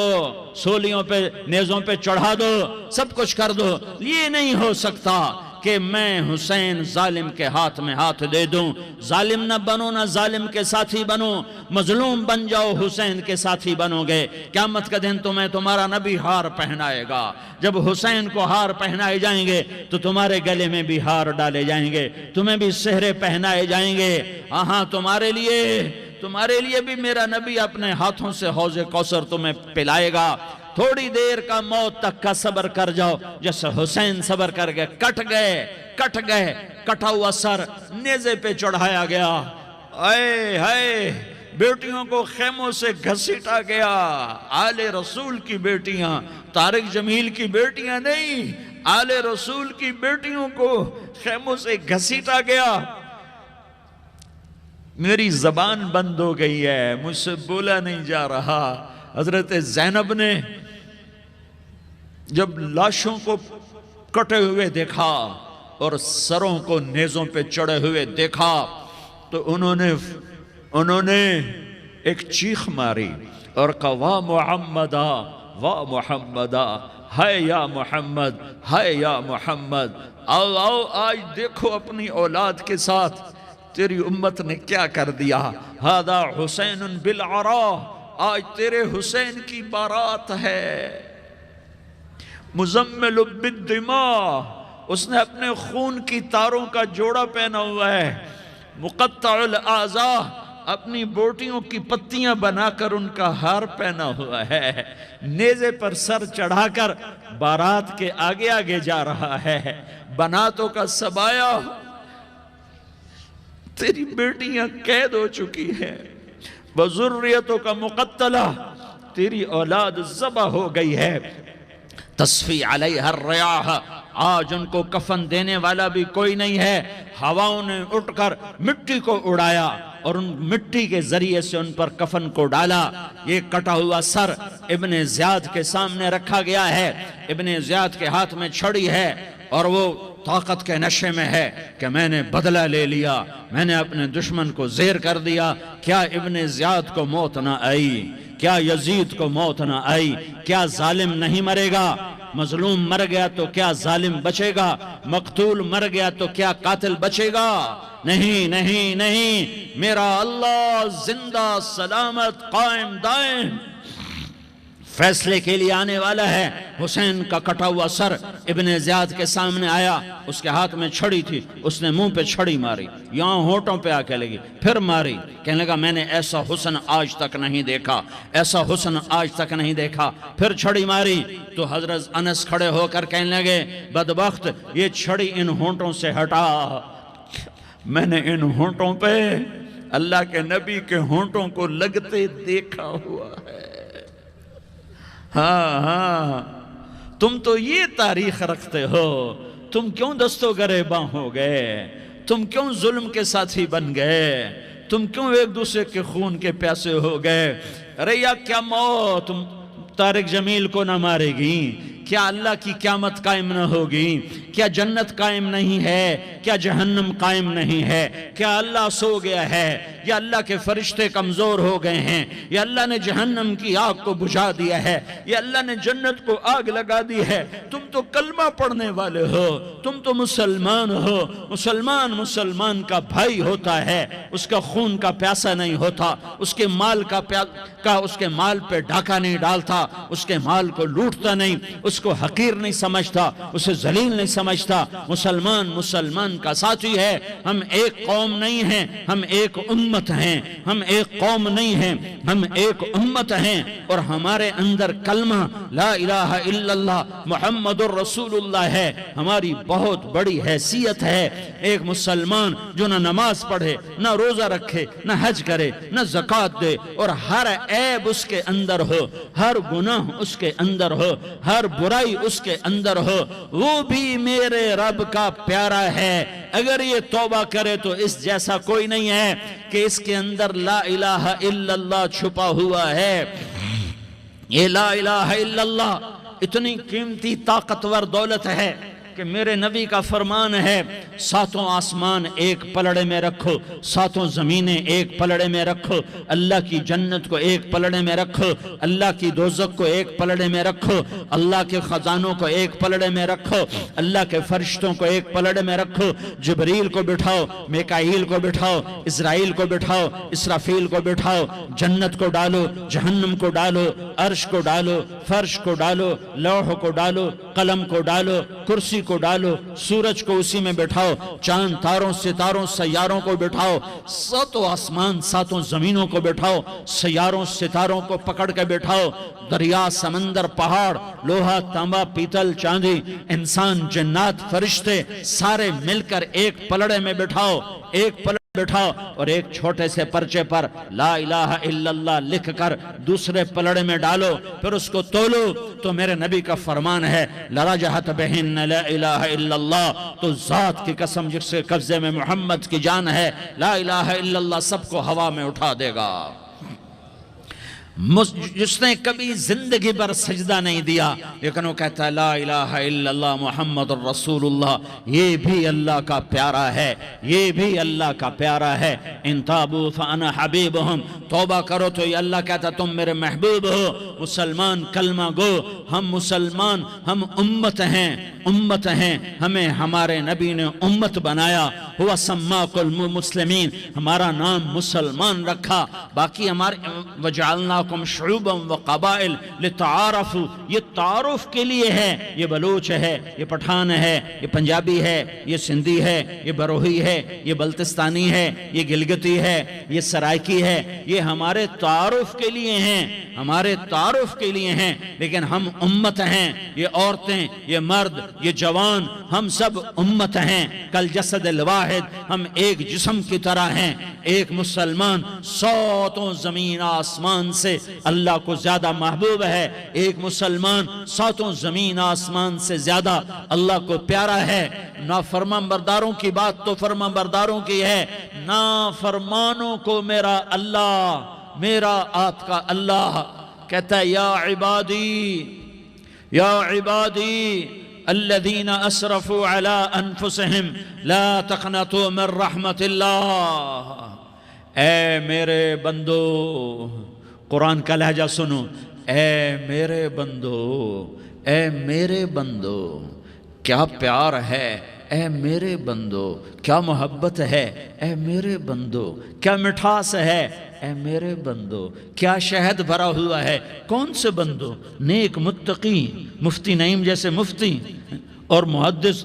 سولیوں پہ نیزوں پہ چڑھا دو، سب کچھ کر دو۔ یہ نہیں ہو سکتا کہ میں حسین ظالم کے ہاتھ میں ہاتھ دے دوں۔ ظالم نہ بنو، نہ ظالم کے ساتھی بنو، مظلوم بن جاؤ، حسین کے ساتھی بنو گے۔ قیامت کا دن تمہیں تمہارا نبی ہار پہنائے گا۔ جب حسین کو ہار پہنائے جائیں گے تو تمہارے گلے میں بھی ہار ڈالے جائیں گے، تمہیں بھی سہرے پہنائے جائیں گے۔ ہاں تمہارے لیے بھی میرا نبی اپنے ہاتھوں سے حوض کوثر تمہیں پلائے گا۔ تھوڑی دیر کا موت تک کا صبر کر جاؤ، جیسے حسین صبر کر گئے، کٹ گئے، کٹا ہوا سر نیزے پہ چڑھایا گیا۔ اے ہائے، بیٹیوں کو خیموں سے گھسیٹا گیا۔ آل رسول کی بیٹیاں، طارق جمیل کی بیٹیاں نہیں، آل رسول کی بیٹیوں کو خیموں سے گھسیٹا گیا۔ میری زبان بند ہو گئی ہے، مجھ سے بولا نہیں جا رہا۔ حضرت زینب نے جب لاشوں کو کٹے ہوئے دیکھا اور سروں کو نیزوں پہ چڑھے ہوئے دیکھا تو انہوں نے ایک چیخ ماری اور کہا وا محمدہ واہ محمدہ، ہے یا محمد، ہے یا محمد۔ آؤ آؤ آج دیکھو اپنی اولاد کے ساتھ تیری امت نے کیا کر دیا۔ ہذا حسین بالعراء، آج تیرے حسین کی بارات ہے۔ مزمل بالدماء، اس نے اپنے خون کی تاروں کا جوڑا پہنا ہوا ہے۔ مقطع الاعضاء، اپنی بوٹیوں کی پتیاں بنا کر ان کا ہار پہنا ہوا ہے۔ نیزے پر سر چڑھا کر بارات کے آگے آگے جا رہا ہے۔ بناتوں کا سبایا، تیری بیٹیاں قید ہو چکی ہیں۔ وذریتوں کا مقتلہ، تیری اولاد ذبح ہو گئی ہے۔ تصفی علیہ الریاح، آج ان کو کفن دینے والا بھی کوئی نہیں ہے۔ ہواؤں نے اٹھ کر مٹی کو اڑایا اور ان مٹی کے ذریعے سے ان پر کفن کو ڈالا۔ یہ کٹا ہوا سر ابن زیاد کے سامنے رکھا گیا ہے۔ ابن زیاد کے ہاتھ میں چھڑی ہے اور وہ طاقت کے نشے میں ہے کہ میں نے بدلہ لے لیا، میں نے اپنے دشمن کو زیر کر دیا۔ کیا ابن زیاد کو موت نہ آئی؟ کیا یزید کو موت نہ آئی؟ کیا ظالم نہیں مرے گا؟ مظلوم مر گیا تو کیا ظالم بچے گا؟ مقتول مر گیا تو کیا قاتل بچے گا؟ نہیں نہیں نہیں، میرا اللہ زندہ سلامت قائم دائم فیصلے کے لیے آنے والا ہے۔ حسین کا کٹا ہوا سر ابن زیاد کے سامنے آیا، اس کے ہاتھ میں چھڑی تھی، اس نے منہ پہ چھڑی ماری، یہاں ہونٹوں پہ آ کے لگی، پھر ماری، کہنے لگا میں نے ایسا حسن آج تک نہیں دیکھا، ایسا حسن آج تک نہیں دیکھا، پھر چھڑی ماری تو حضرت انس کھڑے ہو کر کہنے لگے بدبخت یہ چھڑی ان ہونٹوں سے ہٹا، میں نے ان ہونٹوں پہ اللہ کے نبی کے ہونٹوں کو لگتے دیکھا ہوا ہے۔ ہاں ہاں، تم تو یہ تاریخ رکھتے ہو، تم کیوں دستو گریباں ہو گئے؟ تم کیوں ظلم کے ساتھی بن گئے؟ تم کیوں ایک دوسرے کے خون کے پیاسے ہو گئے؟ ارے یا کیا موت طارق جمیل کو نہ مارے گی؟ کیا اللہ کی قیامت قائم نہ ہوگی؟ کیا جنت قائم نہیں ہے؟ کیا جہنم قائم نہیں ہے؟ کیا اللہ سو گیا ہے؟ یا اللہ کے فرشتے کمزور ہو گئے ہیں؟ یا اللہ نے جہنم کی آگ کو بجھا دیا ہے؟ یا اللہ نے جنت کو آگ لگا دی ہے؟ تم تو کلمہ پڑھنے والے ہو، تم تو مسلمان ہو۔ مسلمان کا بھائی ہوتا ہے، اس کا خون کا پیاسا نہیں ہوتا، اس کے مال اس کے مال پہ ڈاکہ نہیں ڈالتا، اس کے مال کو لوٹتا نہیں، اس کو حقیر نہیں سمجھتا، اسے ذلیل نہیں سمجھتا۔ مسلمان کا ساتھی ہے۔ ہم ایک قوم نہیں ہیں، ہم ایک امت ہیں، ہم ایک قوم نہیں ہیں، ہم ایک امت ہیں، اور ہمارے اندر کلمہ لا الہ الا اللہ محمد الرسول اللہ ہے۔ ہماری بہت بڑی حیثیت ہے۔ ایک مسلمان جو نہ نماز پڑھے، نہ روزہ رکھے، نہ حج کرے، نہ زکوٰۃ دے، اور ہر عیب اس کے اندر ہو، ہر گناہ اس کے اندر ہو، ہر برائی اس کے اندر ہو، وہ بھی میرے رب کا پیارا ہے۔ اگر یہ توبہ کرے تو اس جیسا کوئی نہیں ہے کہ اس کے اندر لا الہ الا اللہ چھپا ہوا ہے۔ یہ لا الہ الا اللہ اتنی قیمتی طاقتور دولت ہے کہ میرے نبی کا فرمان ہے، ساتوں آسمان ایک پلڑے میں رکھو، ساتوں زمینیں ایک پلڑے میں رکھو، اللہ کی جنت کو ایک پلڑے میں رکھو، اللہ کی دوزخ کو ایک پلڑے میں رکھو، اللہ کے خزانوں کو ایک پلڑے میں رکھو، اللہ کے فرشتوں کو ایک پلڑے میں رکھو، جبریل کو بٹھاؤ، میکائیل کو بٹھاؤ، اسرائیل کو بٹھاؤ، اسرافیل کو بٹھاؤ، جنت کو ڈالو، جہنم کو ڈالو، عرش کو ڈالو، فرش کو ڈالو، لوح کو ڈالو، قلم کو ڈالو، کرسی کو ڈالو، سورج کو اسی میں بٹھاؤ، چاند تاروں ستاروں سیاروں کو بٹھاؤ، ساتوں آسمان ساتوں زمینوں کو بٹھاؤ، سیاروں ستاروں کو پکڑ کے بٹھاؤ، دریا سمندر پہاڑ لوہا تانبا پیتل چاندی انسان جنات فرشتے سارے مل کر ایک پلڑے میں بٹھاؤ، ایک پلڑے بٹھاؤ، اور ایک چھوٹے سے پرچے پر لا الہ الا اللہ لکھ کر دوسرے پلڑے میں ڈالو، پھر اس کو تولو تو میرے نبی کا فرمان ہے لرجحت بہن لا الہ الا اللہ، تو ذات کی قسم جس کے قبضے میں محمد کی جان ہے، لا الہ الا اللہ سب کو ہوا میں اٹھا دے گا۔ جس نے کبھی زندگی پر سجدہ نہیں دیا لیکن وہ کہتا ہے لا الہ الا اللہ محمد الرسول اللہ، یہ بھی اللہ کا پیارا ہے، یہ بھی اللہ کا پیارا ہے۔ ان تابوا فانا حبیبہم، توبہ کرو تو یہ اللہ کہتا تم میرے محبوب ہو۔ مسلمان کلمہ گو، ہم مسلمان، ہم امت ہیں، امت ہیں، ہمیں ہمارے نبی نے امت بنایا، ہوا سماکم المسلمین، ہمارا نام مسلمان رکھا، باقی ہمارے وجعلناکم شعوبا وقبائل لتعارفوا، یہ تعارف کے لیے ہے، یہ بلوچ ہے، یہ پٹھان ہے، یہ پنجابی ہے، یہ سندھی ہے، یہ بروہی ہے، یہ بلتستانی ہے، یہ گلگتی ہے، یہ سرائکی ہے، یہ ہمارے تعارف کے لیے ہیں، ہمارے تعارف کے لیے ہیں، لیکن ہم امت ہیں، یہ عورتیں، یہ مرد، یہ جوان، ہم سب امت ہیں، کل جسد الواحد، ہم ایک جسم کی طرح ہیں۔ ایک مسلمان ساتوں زمین آسمان سے اللہ کو زیادہ محبوب ہے، ایک مسلمان ساتوں زمین آسمان سے زیادہ اللہ کو پیارا ہے۔ نافرمان برداروں کی بات تو فرمان برداروں کی ہے، نافرمانوں کو میرا اللہ، میرا آپ کا اللہ کہتا ہے یا عبادی الذین اسرفوا علی انفسہم لا تقنطوا من رحمت اللہ، اے میرے بندو، قرآن کا لہجہ سنو، اے میرے بندو، اے میرے بندو، کیا پیار ہے، اے میرے بندو، کیا محبت ہے، اے میرے بندو، کیا مٹھاس ہے، اے میرے بندو، کیا شہد بھرا ہوا ہے۔ کون سے بندو؟ نیک متقی، مفتی نعیم جیسے مفتی اور محدث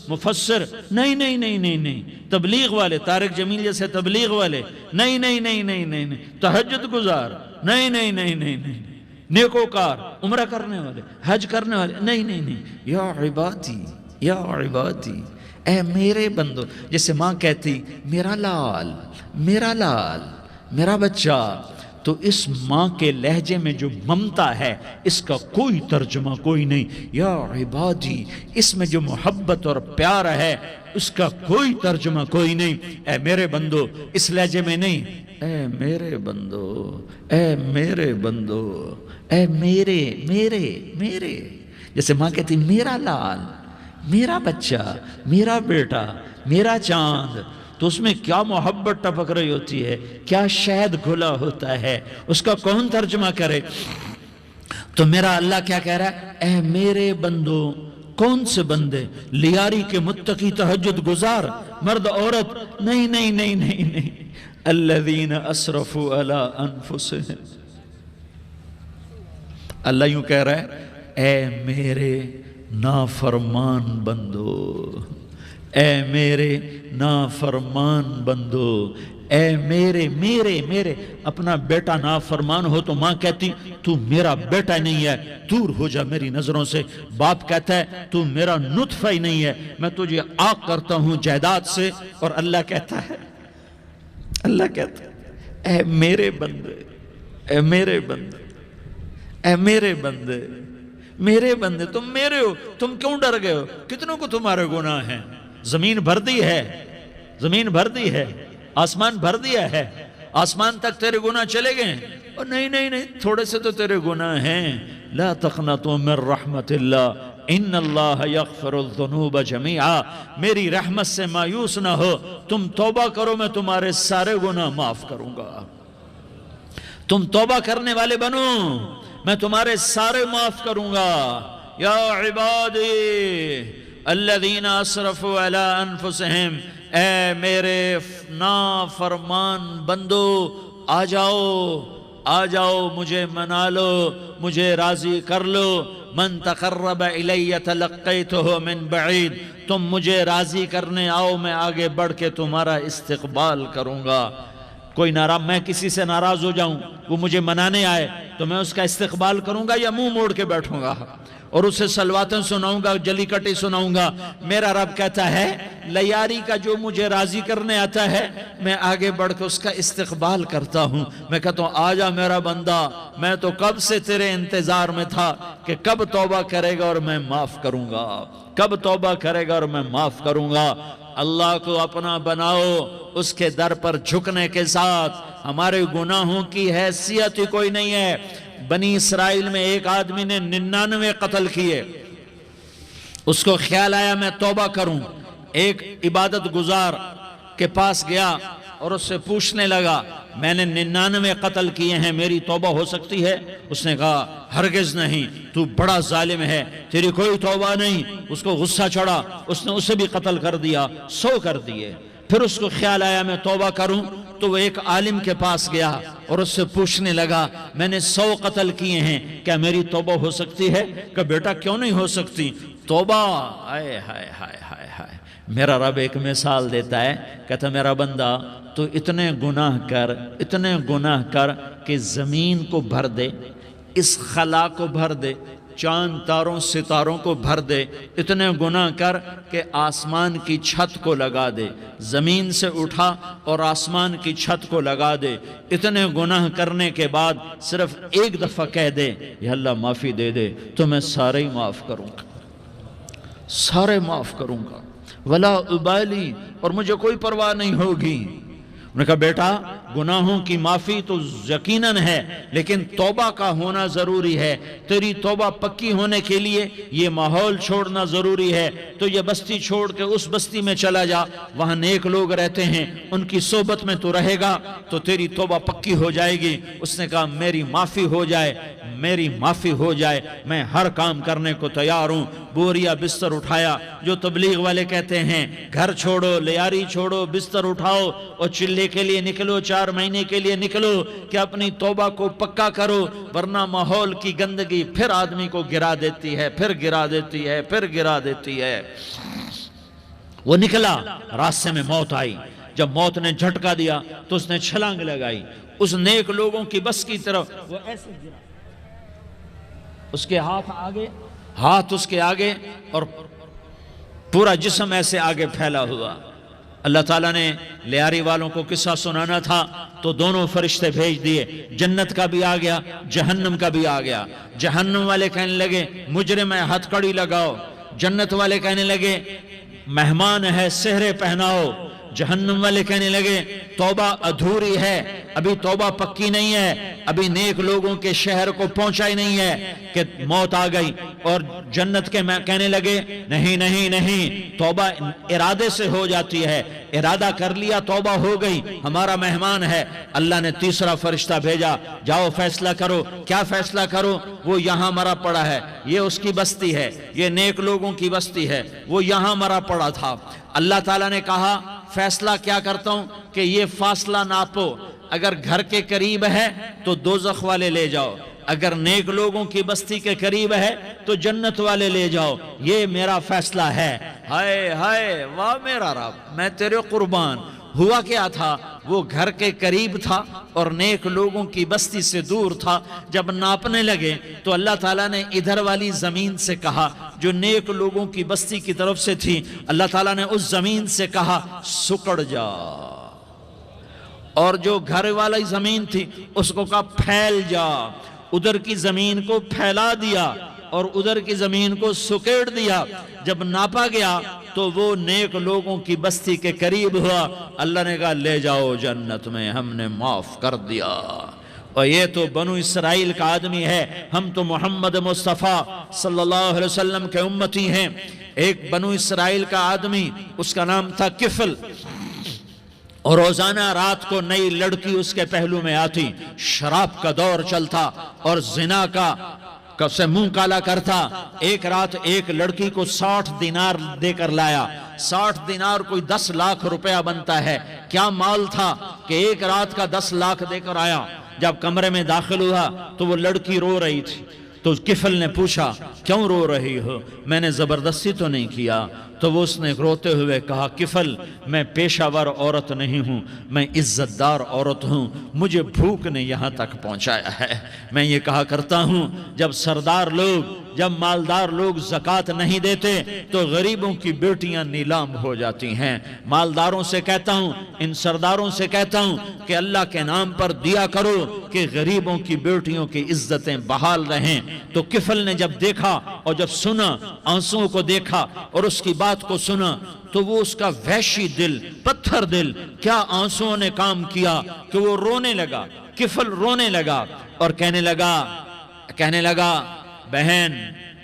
مفسر، نہیں نہیں نہیں نہیں نہیں، تبلیغ والے، طارق جمیل جیسے تبلیغ والے، نہیں نہیں نہیں نہیں نہیں، تہجد گزار، نہیں نہیں نہیں نہیں نہیں، نیکوکار، عمرہ کرنے والے، حج کرنے والے، نہیں نہیں نہیں، یا عبادی، یا عبادی، اے میرے بندو، جیسے ماں کہتی میرا لال، میرا لال، میرا بچہ، تو اس ماں کے لہجے میں جو ممتا ہے اس کا کوئی ترجمہ کوئی نہیں۔ یا عبادی، اس میں جو محبت اور پیار ہے اس کا کوئی ترجمہ کوئی نہیں۔ اے میرے بندو، اس لہجے میں نہیں، اے میرے بندو، اے میرے بندو، اے میرے میرے میرے، جیسے ماں کہتی میرا لال، میرا بچہ، میرا بیٹا، میرا چاند، تو اس میں کیا محبت ٹپک رہی ہوتی ہے، کیا شہد گھلا ہوتا ہے، اس کا کون ترجمہ کرے؟ تو میرا اللہ کیا کہہ رہا ہے؟ اے میرے بندو، کون سے بندے؟ لیاری کے متقی، تہجد گزار، مرد عورت، نہیں نہیں نہیں نہیں نہیں، الذین اسرفوا علی انفسہم، اللہ یوں کہہ رہا ہے اے میرے نافرمان بندو، اے میرے نافرمان بندو، اے میرے میرے میرے، اپنا بیٹا نافرمان ہو تو ماں کہتی تو میرا بیٹا نہیں ہے، دور ہو جا میری نظروں سے۔ باپ کہتا ہے تو میرا نطفہ ہی نہیں ہے، میں تجھے عاق کرتا ہوں جائیداد سے۔ اور اللہ کہتا ہے، اللہ کہتا ہے اے میرے بندے، اے میرے بندے، اے میرے بندے، میرے بندے، تم میرے ہو، تم کیوں ڈر گئے ہو؟ کتنوں کو تمہارے گناہ ہیں؟ زمین بھر دی ہے، زمین بھر دی ہے، آسمان بھر دیا ہے، آسمان تک تیرے گناہ چلے گئے ہیں؟ اور نہیں نہیں نہیں، تھوڑے سے تو تیرے گناہ ہیں۔ لا تقنطوا من رحمت اللہ ان اللہ یغفر الذنوب جمیعا، میری رحمت سے مایوس نہ ہو، تم توبہ کرو، میں تمہارے سارے گناہ معاف کروں گا۔ تم توبہ کرنے والے بنو، میں تمہارے سارے معاف کروں گا۔ یا عبادی الذین اسرفوا علی انفسہم، اے میرے نافرمان بندو، آ جاؤ، آ جاؤ، مجھے منا لو، مجھے راضی کر لو۔ من تقرب الی تلقیتہ من بعید، تم مجھے راضی کرنے آؤ، میں آگے بڑھ کے تمہارا استقبال کروں گا۔ کوئی ناراض، میں کسی سے ناراض ہو جاؤں، وہ مجھے منانے آئے تو میں اس کا استقبال کروں گا یا منہ موڑ کے بیٹھوں گا اور اسے سلواتیں سناؤں گا، جلی کٹی سناؤں گا؟ میرا رب کہتا ہے لیاری کا جو مجھے راضی کرنے آتا ہے میں آگے بڑھ کے اس کا استقبال کرتا ہوں۔ میں کہتا ہوں آ جا میرا بندہ، میں تو کب سے تیرے انتظار میں تھا کہ کب توبہ کرے گا اور میں معاف کروں گا، کب توبہ کرے گا اور میں معاف کروں گا۔ اللہ کو اپنا بناؤ اس کے در پر جھکنے کے ساتھ. ہمارے گناہوں کی حیثیت ہی کوئی نہیں ہے. بنی اسرائیل میں ایک آدمی نے 99 قتل کیے. اس کو خیال آیا میں توبہ کروں. ایک عبادت گزار کے پاس گیا اور اس سے پوچھنے لگا میں نے 99 قتل کیے ہیں, میری توبہ ہو سکتی ہے؟ اس نے کہا ہرگز نہیں, تو بڑا ظالم ہے, تیری کوئی توبہ نہیں. اس کو غصہ چڑھا, اس نے اسے بھی قتل کر دیا, 100 کر دیے. پھر اس کو خیال آیا میں توبہ کروں, تو وہ ایک عالم کے پاس گیا اور اس سے پوچھنے لگا میں نے 100 قتل کیے ہیں, کیا میری توبہ ہو سکتی ہے؟ کہ بیٹا کیوں نہیں ہو سکتی توبہ. ہائے ہائے ہائے ہائے ہائے. میرا رب ایک مثال دیتا ہے, کہتا میرا بندہ تو اتنے گناہ کر کہ زمین کو بھر دے, اس خلا کو بھر دے, چاند تاروں ستاروں کو بھر دے, اتنے گناہ کر کہ آسمان کی چھت کو لگا دے, زمین سے اٹھا اور آسمان کی چھت کو لگا دے. اتنے گناہ کرنے کے بعد صرف ایک دفعہ کہہ دے یا اللہ معافی دے دے, تو میں سارے ہی معاف کروں گا, سارے معاف کروں گا, ولا ابالی, اور مجھے کوئی پرواہ نہیں ہوگی. انہوں نے کہا بیٹا گناہوں کی معافی تو یقیناً ہے, لیکن توبہ کا ہونا ضروری ہے. تیری توبہ پکی ہونے کے لیے یہ ماحول چھوڑنا ضروری ہے. تو یہ بستی چھوڑ کے اس بستی میں چلا جا, وہاں نیک لوگ رہتے ہیں, ان کی صحبت میں تو رہے گا تو تیری توبہ پکی ہو جائے گی. اس نے کہا میری معافی ہو جائے, میری معافی ہو جائے, میں ہر کام کرنے کو تیار ہوں. بوریا بستر اٹھایا, جو تبلیغ والے کہتے ہیں گھر چھوڑو, لیاری چھوڑو, بستر اٹھاؤ اور چلے کے لیے نکلو, 4 مہینے کے لیے نکلو کہ اپنی توبہ کو پکا کرو, ورنہ ماحول کی گندگی پھر آدمی کو گرا دیتی ہے, پھر گرا دیتی ہے, پھر گرا دیتی ہے. وہ نکلا, راستے میں موت آئی. جب موت نے جھٹکا دیا تو اس نے چھلانگ لگائی اس نیک لوگوں کی بس کی طرف. وہ ایسے گرا, اس کے ہاتھ اس کے آگے اور پورا جسم ایسے آگے پھیلا ہوا. اللہ تعالیٰ نے لیاری والوں کو قصہ سنانا تھا تو دونوں فرشتے بھیج دیے, جنت کا بھی آ گیا, جہنم کا بھی آ گیا. جہنم والے کہنے لگے مجرم ہے ہتھ کڑی لگاؤ, جنت والے کہنے لگے مہمان ہے سہرے پہناؤ. جہنم والے کہنے لگے توبہ ادھوری ہے, ابھی توبہ پکی نہیں ہے, ابھی نیک لوگوں کے شہر کو پہنچا ہی نہیں ہے کہ موت آ گئی. اور جنت کے کہنے لگے نہیں نہیں نہیں, توبہ ارادے سے ہو جاتی ہے, ارادہ کر لیا توبہ ہو گئی, ہمارا مہمان ہے. اللہ نے تیسرا فرشتہ بھیجا, جاؤ فیصلہ کرو. کیا فیصلہ کرو؟ وہ یہاں مرا پڑا ہے, یہ اس کی بستی ہے, یہ نیک لوگوں کی بستی ہے, وہ یہاں مرا پڑا تھا. اللہ تعالیٰ نے کہا فیصلہ کیا کرتا ہوں کہ یہ فاصلہ ناپو, اگر گھر کے قریب ہے تو دوزخ والے لے جاؤ, اگر نیک لوگوں کی بستی کے قریب ہے تو جنت والے لے جاؤ. یہ میرا فیصلہ ہے. ہائے ہائے واہ میرا رب, میں تیرے قربان. ہوا کیا تھا؟ وہ گھر کے قریب تھا اور نیک لوگوں کی بستی سے دور تھا. جب ناپنے لگے تو اللہ تعالیٰ نے ادھر والی زمین سے کہا جو نیک لوگوں کی بستی کی طرف سے تھی, اللہ تعالیٰ نے اس زمین سے کہا سکڑ جا, اور جو گھر والی زمین تھی اس کو کہا پھیل جا. ادھر کی زمین کو پھیلا دیا اور ادھر کی زمین کو سکیڑ دیا. جب ناپا گیا تو وہ نیک لوگوں کی بستی کے قریب ہوا. اللہ نے کہا لے جاؤ جنت میں, ہم نے معاف کر دیا. اور یہ تو بنو اسرائیل کا آدمی ہے, ہم تو محمد مصطفیٰ صلی اللہ علیہ وسلم کے امتی ہیں. ایک بنو اسرائیل کا آدمی, اس کا نام تھا کفل, اور روزانہ رات کو نئی لڑکی اس کے پہلو میں آتی. شراب کا دور چلتا اور زنا کا سے منہ کالا کرتا. ایک رات ایک لڑکی کو 60 دینار دے کر لایا. 60 دینار کوئی 10 لاکھ روپیہ بنتا ہے. کیا مال تھا کہ ایک رات کا 10 لاکھ دے کر آیا. جب کمرے میں داخل ہوا تو وہ لڑکی رو رہی تھی. تو کفل نے پوچھا کیوں رو رہی ہو؟ میں نے زبردستی تو نہیں کیا. تو وہ اس نے روتے ہوئے کہا کفل میں پیشہ ور عورت نہیں ہوں, میں عزت دار عورت ہوں, مجھے بھوک نے یہاں تک پہنچایا ہے. میں یہ کہا کرتا ہوں جب سردار لوگ, جب مالدار لوگ زکوٰۃ نہیں دیتے تو غریبوں کی بیٹیاں نیلام ہو جاتی ہیں. مالداروں سے کہتا ہوں, ان سرداروں سے کہتا ہوں کہ اللہ کے نام پر دیا کرو کہ غریبوں کی بیٹیوں کی عزتیں بحال رہیں. تو کفل نے جب دیکھا اور جب سنا, آنسوؤں کو دیکھا اور اس کی بات بات کو سنا تو وہ اس کا وحشی دل، پتھر دل، کیا آنسوؤں نے کام کیا کہ وہ رونے لگا، کفل رونے لگا اور کہنے لگا بہن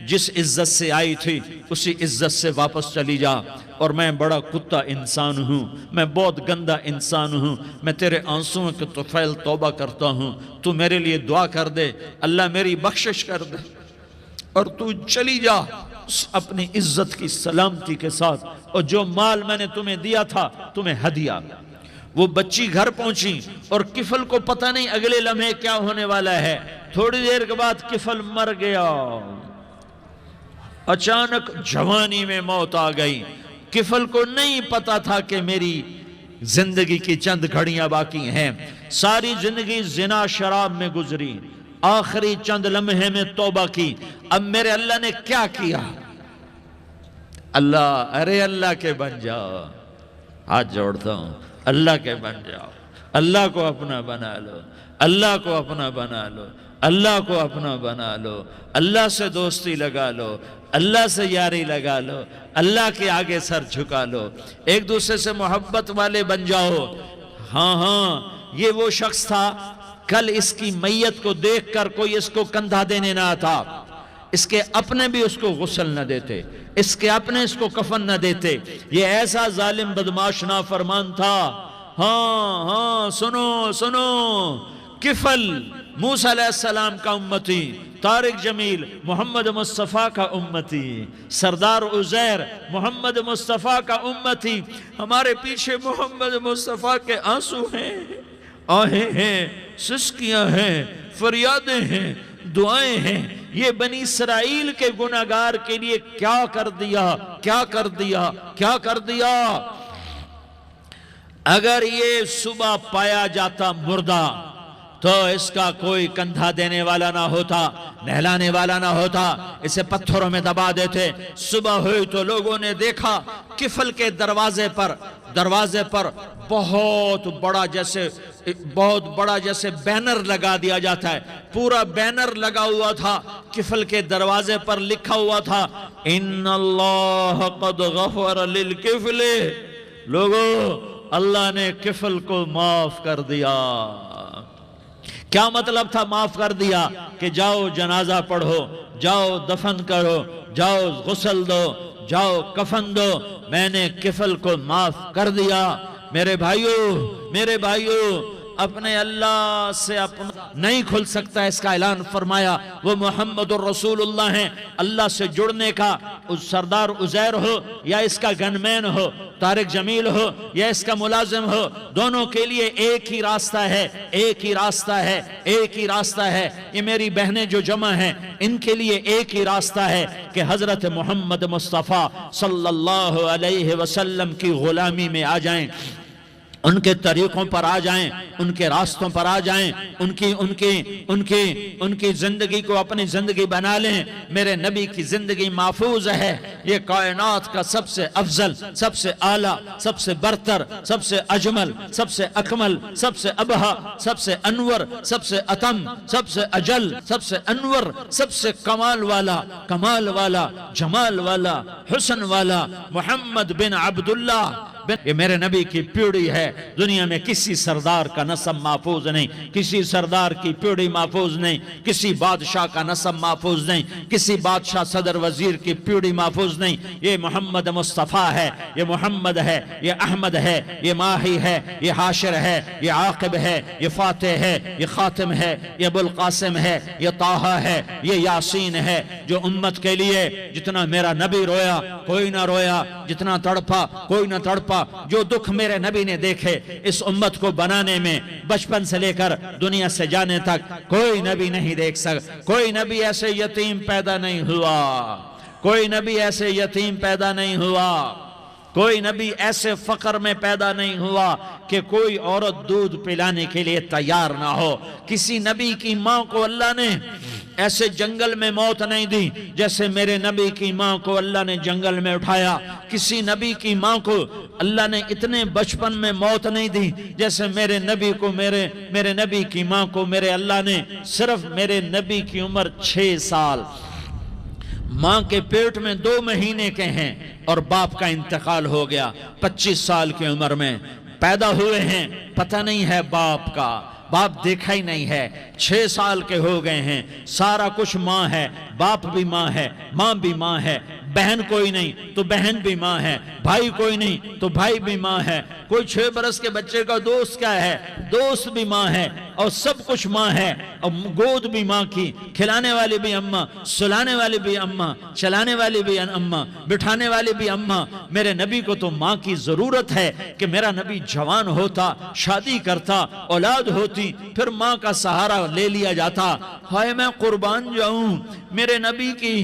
جس عزت سے آئی تھی اسی عزت سے واپس چلی جا، اور میں بڑا کتا انسان ہوں، میں بہت گندا انسان ہوں، میں تیرے آنسوؤں کے طفیل توبہ کرتا ہوں، تو میرے لیے دعا کر دے، اللہ میری بخشش کر دے اور تو چلی جا اپنی عزت کی سلامتی کے ساتھ، اور جو مال میں نے تمہیں دیا تھا تمہیں ہدیہ۔ وہ بچی گھر پہنچی اور کفل کو پتہ نہیں اگلے لمحے کیا ہونے والا ہے، تھوڑی دیر کے بعد کفل مر گیا، اچانک جوانی میں موت آ گئی۔ کفل کو نہیں پتا تھا کہ میری زندگی کی چند گھڑیاں باقی ہیں، ساری زندگی زنا شراب میں گزری، آخری چند لمحے میں توبہ کی۔ اب میرے اللہ نے کیا کیا؟ اللہ کے بن جاؤ، ہاتھ جوڑتا ہوں، اللہ کے بن جاؤ، اللہ کو اپنا بنا لو، اللہ کو اپنا بنا لو، اللہ کو اپنا بنا لو، اللہ سے دوستی لگا لو، اللہ سے یاری لگا لو، اللہ کے آگے سر جھکا لو، ایک دوسرے سے محبت والے بن جاؤ۔ ہاں یہ وہ شخص تھا، کل اس کی میت کو دیکھ کر کوئی اس کو کندھا دینے نہ آتا، اس کے اپنے بھی اس کو غسل نہ دیتے، اس کے اپنے اس کو کفن نہ دیتے، یہ ایسا ظالم بدماش نافرمان تھا۔ ہاں سنو، کفل موسیٰ علیہ السلام کا امتی، طارق جمیل محمد مصطفیٰ کا امتی، سردار عزیر محمد مصطفیٰ کا امتی، ہمارے پیچھے محمد مصطفیٰ کے آنسو ہیں، آہیں ہیں، سسکیاں ہیں، فریادیں ہیں، دعائیں ہیں۔ یہ بنی اسرائیل کے گناہگار کے لیے کیا کر دیا۔ اگر یہ صبح پایا جاتا مردہ تو اس کا کوئی کندھا دینے والا نہ ہوتا، نہلانے والا نہ ہوتا، اسے پتھروں میں دبا دیتے۔ صبح ہوئی تو لوگوں نے دیکھا کفل کے دروازے پر بہت بڑا جیسے بینر لگا دیا جاتا ہے، پورا بینر لگا ہوا تھا، کفل کے دروازے پر لکھا ہوا تھا ان اللہ قد غفر للکفل، لوگو اللہ نے کفل کو معاف کر دیا۔ کیا مطلب تھا معاف کر دیا؟ کہ جاؤ جنازہ پڑھو، جاؤ دفن کرو، جاؤ غسل دو، جاؤ کفن دو، میں نے کفل کو معاف کر دیا۔ میرے بھائیو اپنے اللہ سے اپنا نہیں کھل سکتا، اس کا اعلان فرمایا۔ وہ محمد الرسول اللہ ہیں، اللہ سے جڑنے کا، سردار عزیر ہو یا اس کا گنمین ہو، طارق جمیل ہو یا اس کا ملازم ہو، دونوں کے لیے ایک ہی راستہ ہے۔ یہ میری بہنیں جو جمع ہیں ان کے لیے ایک ہی راستہ ہے کہ حضرت محمد مصطفیٰ صلی اللہ علیہ وسلم کی غلامی میں آ جائیں، ان کے طریقوں پر آ جائیں، ان کے راستوں پر آ جائیں، ان کی زندگی کو اپنی زندگی بنا لیں۔ میرے نبی کی زندگی محفوظ ہے، یہ کائنات کا سب سے افضل، سب سے اعلیٰ، سب سے برتر، سب سے اجمل، سب سے اکمل، سب سے ابہا، سب سے انور، سب سے اتم، سب سے اجل، سب سے انور، سب سے کمال والا، جمال والا، حسن والا محمد بن عبداللہ، یہ میرے نبی کی پیڑھی ہے۔ دنیا میں کسی سردار کا نسب محفوظ نہیں، کسی سردار کی پیڑھی محفوظ نہیں، کسی بادشاہ کا نسب محفوظ نہیں، کسی بادشاہ صدر وزیر کی پیڑھی محفوظ نہیں۔ یہ محمد مصطفیٰ ہے، یہ محمد ہے، یہ احمد ہے، یہ ماہی ہے، یہ حاشر ہے، یہ عاقب ہے، یہ فاتح ہے، یہ خاتم ہے، یہ ابو القاسم ہے، یہ طٰہٰ ہے، یہ یاسین ہے۔ جو امت کے لیے جتنا میرا نبی رویا کوئی نہ رویا، جتنا تڑپا کوئی نہ تڑپا، جو دکھ میرے نبی نے دیکھے اس امت کو بنانے میں، بچپن سے لے کر دنیا سے جانے تک کوئی نبی نہیں دیکھ سکتا۔ کوئی نبی ایسے یتیم پیدا نہیں ہوا، کوئی نبی ایسے یتیم پیدا نہیں ہوا، کوئی نبی ایسے فقر میں پیدا نہیں ہوا کہ کوئی عورت دودھ پلانے کے لیے تیار نہ ہو۔ کسی نبی کی ماں کو اللہ نے ایسے جنگل میں موت نہیں دی جیسے میرے نبی کی ماں کو اللہ نے جنگل میں اٹھایا۔ کسی نبی کی ماں کو اللہ نے اتنے بچپن میں موت نہیں دی جیسے میرے نبی کو، میرے نبی کی ماں کو میرے اللہ نے صرف میرے نبی کی عمر 6 سال، ماں کے پیٹ میں 2 مہینے کے ہیں اور باپ کا انتقال ہو گیا 25 سال کی عمر میں پیدا ہوئے ہیں، پتہ نہیں ہے باپ کا، باپ دیکھا ہی نہیں ہے، 6 سال کے ہو گئے ہیں، سارا کچھ ماں ہے، باپ بھی ماں ہے، ماں بھی ماں ہے، بہن کوئی نہیں تو بہن بھی ماں ہے، بھائی کوئی نہیں تو بھائی بھی ماں ہے، کوئی 6 برس کے بچے کا دوست کیا ہے، دوست بھی ماں ہے، اور سب کچھ ماں ہے، اور گود بھی ماں کی، کھلانے والی بھی اماں، سلانے والی بھی اماں، چلانے والی بھی اماں، بٹھانے والی بھی اماں۔ میرے نبی کو تو ماں کی ضرورت ہے کہ میرا نبی جوان ہوتا، شادی کرتا، اولاد ہوتی، پھر ماں کا سہارا لے لیا جاتا۔ ہائے میں قربان جاؤں، میرے نبی کی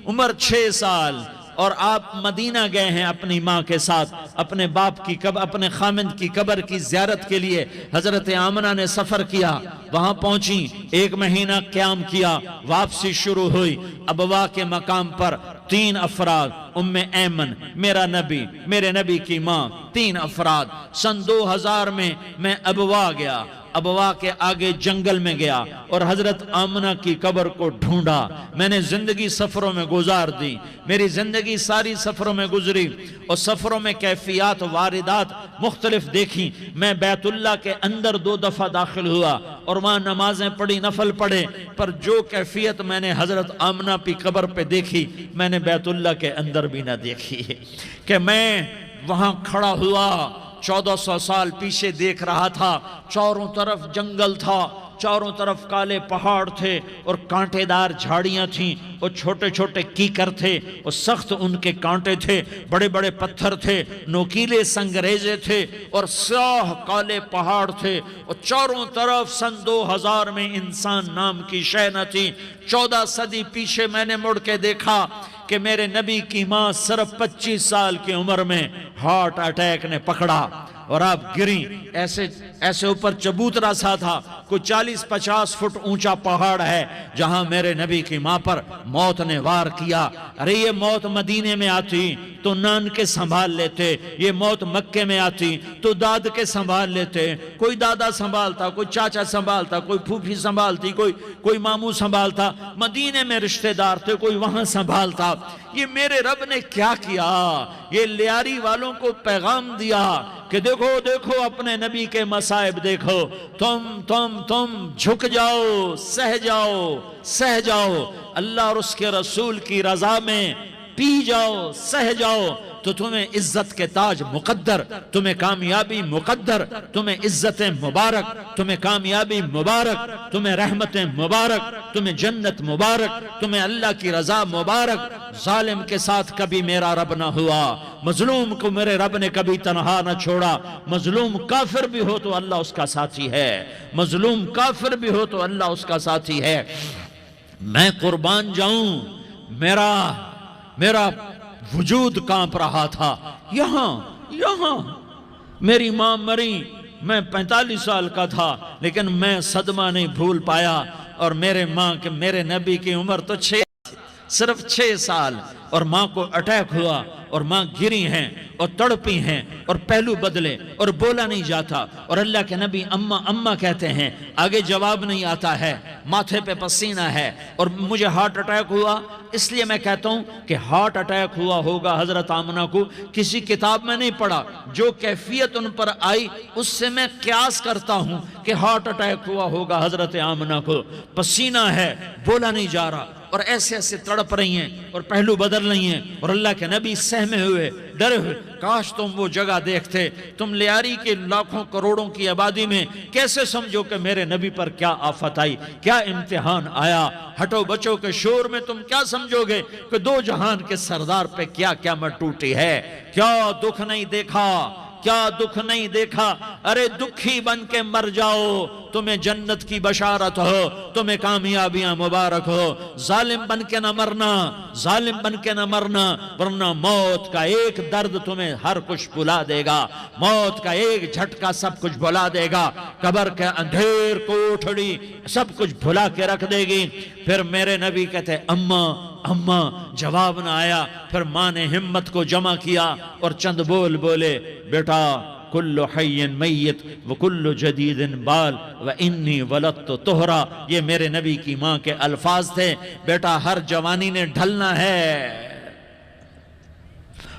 عمر 6 سال اور آپ مدینہ گئے ہیں اپنی ماں کے ساتھ، اپنے باپ کی اپنے خامند کی قبر کی زیارت کے لیے حضرت آمنہ نے سفر کیا، وہاں پہنچی، 1 مہینہ قیام کیا، واپسی شروع ہوئی، ابوا کے مقام پر 3 افراد، ام ایمن، میرا نبی، میرے نبی کی ماں، 3 افراد۔ سن 2000 میں ابوا گیا، ابوا کے آگے جنگل میں گیا اور حضرت آمنہ کی قبر کو ڈھونڈا۔ میں نے زندگی سفروں میں گزار دی، میری زندگی ساری سفروں میں گزری، اور سفروں میں کیفیات واردات مختلف دیکھی۔ میں بیت اللہ کے اندر 2 دفعہ داخل ہوا اور وہاں نمازیں پڑھی، نفل پڑھے، پر جو کیفیت میں نے حضرت آمنہ کی قبر پہ دیکھی میں نے بیت اللہ کے اندر بھی نہ دیکھی، کہ میں وہاں کھڑا ہوا 1400 سال پیچھے دیکھ رہا تھا، چاروں طرف جنگل تھا، چاروں طرف کالے پہاڑ تھے اور کانٹے دار جھاڑیاں تھیں، اور چھوٹے چھوٹے کیکر تھے اور سخت ان کے کانٹے تھے، بڑے بڑے پتھر تھے، نوکیلے سنگریزے تھے اور سیاہ کالے پہاڑ تھے، اور چاروں طرف سن 2000 میں انسان نام کی شے نہ تھی۔ 14 صدی پیچھے میں نے مڑ کے دیکھا کہ میرے نبی کی ماں صرف 25 سال کی عمر میں ہارٹ اٹیک نے پکڑا اور آپ گریں، ایسے اوپر چبوترا سا تھا، کوئی 40-50 فٹ اونچا پہاڑ ہے جہاں میرے نبی کی ماں پر موت نے وار کیا۔ ارے یہ موت مدینے میں آتی تو نان کے سنبھال لیتے، یہ موت مکے میں آتی تو داد کے سنبھال لیتے، کوئی دادا سنبھالتا، کوئی چاچا سنبھالتا، کوئی پھوپھی سنبھالتی، کوئی ماموں سنبھالتا، مدینے میں رشتہ دار تھے، کوئی وہاں سنبھالتا۔ یہ میرے رب نے کیا کیا؟ یہ لیاری والوں کو پیغام دیا کہ دیکھو دیکھو اپنے نبی کے مصائب دیکھو، تم جھک جاؤ، سہ جاؤ، اللہ اور اس کے رسول کی رضا میں پی جاؤ، سہ جاؤ، تو تمہیں عزت کے تاج مقدر، تمہیں کامیابی مقدر، تمہیں عزت مبارک، تمہیں کامیابی مبارک، تمہیں رحمت مبارک، تمہیں جنت مبارک، تمہیں اللہ کی رضا مبارک۔ ظالم کے ساتھ کبھی میرا رب نہ ہوا، مظلوم کو میرے رب نے کبھی تنہا نہ چھوڑا۔ مظلوم کافر بھی ہو تو اللہ اس کا ساتھی ہے، مظلوم کافر بھی ہو تو اللہ اس کا ساتھی ہے۔ میں قربان جاؤں، میرا وجود کانپ رہا تھا۔ یہاں میری ماں مری، میں 45 سال کا تھا، لیکن میں صدمہ نہیں بھول پایا، اور میرے نبی کی عمر تو صرف 6 سال، اور ماں کو اٹیک ہوا اور ماں گری ہیں اور تڑپی ہیں اور پہلو بدلے اور بولا نہیں جاتا، اور اللہ کے نبی اماں اماں کہتے ہیں، آگے جواب نہیں آتا ہے، ماتھے پہ پسینہ ہے، اور مجھے ہارٹ اٹیک ہوا۔ اس لیے میں کہتا ہوں کہ ہارٹ اٹیک ہوا ہوگا حضرت آمنہ کو، کسی کتاب میں نہیں پڑھا، جو کیفیت ان پر آئی اس سے میں قیاس کرتا ہوں کہ ہارٹ اٹیک ہوا ہوگا حضرت آمنہ کو۔ پسینہ ہے، بولا نہیں جا رہا، اور ایسے تڑپ رہی ہیں اور پہلو بدل رہی ہیں، اور اللہ کے نبی سہمے ہوئے، ڈرے ہوئے۔ کاش تم وہ جگہ دیکھتے، تم لیاری کے لاکھوں کروڑوں کی آبادی میں کیسے سمجھو کہ میرے نبی پر کیا آفت آئی، کیا امتحان آیا۔ ہٹو بچوں کے شور میں تم کیا سمجھو گے کہ 2 جہان کے سردار پہ کیا قیامت ٹوٹی ہے، کیا دکھ نہیں دیکھا، کیا دکھ نہیں دیکھا۔ ارے دکھی بن کے مر جاؤ، تمہیں جنت کی بشارت ہو، تمہیں کامیابیاں مبارک ہو۔ ظالم بن کے نہ مرنا، ظالم بن کے نہ مرنا، ورنہ موت کا ایک درد تمہیں ہر کچھ بھلا دے گا، موت کا ایک جھٹکا سب کچھ بھلا دے گا، قبر کے اندھیر کوٹھڑی سب کچھ بھلا کے رکھ دے گی۔ پھر میرے نبی کہتے اماں، جواب نہ آیا۔ پھر ماں نے ہمت کو جمع کیا اور چند بول بولے، بیٹا کل حی میت وکل جدید بال وانی ولدت طہرا، یہ میرے نبی کی ماں کے الفاظ تھے۔ بیٹا ہر جوانی نے ڈھلنا ہے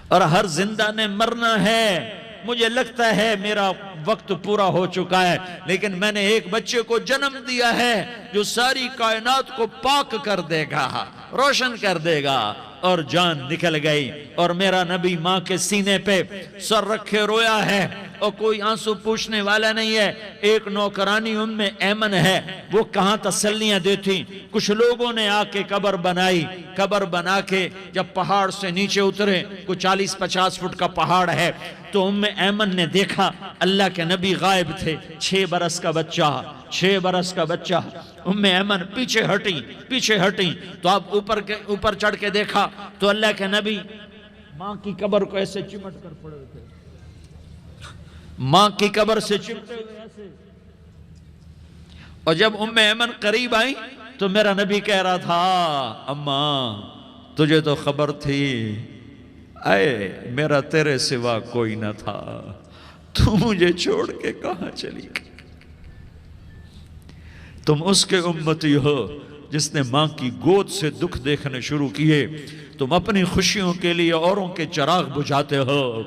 اور ہر زندہ نے مرنا ہے۔ مجھے لگتا ہے میرا وقت پورا ہو چکا ہے، لیکن میں نے ایک بچے کو جنم دیا ہے جو ساری کائنات کو پاک کر دے گا، روشن کر دے گا۔ اور جان نکل گئی، اور میرا نبی ماں کے سینے پہ سر رکھے رویا ہے، اور کوئی آنسو پوچھنے والا نہیں ہے۔ ایک نوکرانی ام ایمن ہے، وہ کہاں تسلیاں دیتی۔ کچھ لوگوں نے آ کے قبر بنائی، قبر بنا کے جب پہاڑ سے نیچے اترے، کوئی 40-50 فٹ کا پہاڑ ہے، تو ام ایمن نے دیکھا اللہ کے نبی غائب تھے، 6 برس کا بچہ، 6 برس کا بچہ۔ ام ایمن پیچھے ہٹی تو آپ اوپر چڑھ کے دیکھا تو اللہ کے نبی ماں کی قبر کو ایسے چمٹ کر پڑے تھے، ماں کی قبر سے چمٹے ہوئے ایسے۔ اور جب ام ایمن قریب آئی تو میرا نبی کہہ رہا تھا، اماں تجھے تو خبر تھی، اے میرا تیرے سوا کوئی نہ تھا، تو مجھے چھوڑ کے کہاں چلی گئی؟ تم اس کے امتی ہو جس نے ماں کی گود سے دکھ دیکھنے شروع کیے۔ تم اپنی خوشیوں کے لیے اوروں کے چراغ بجھاتے ہو،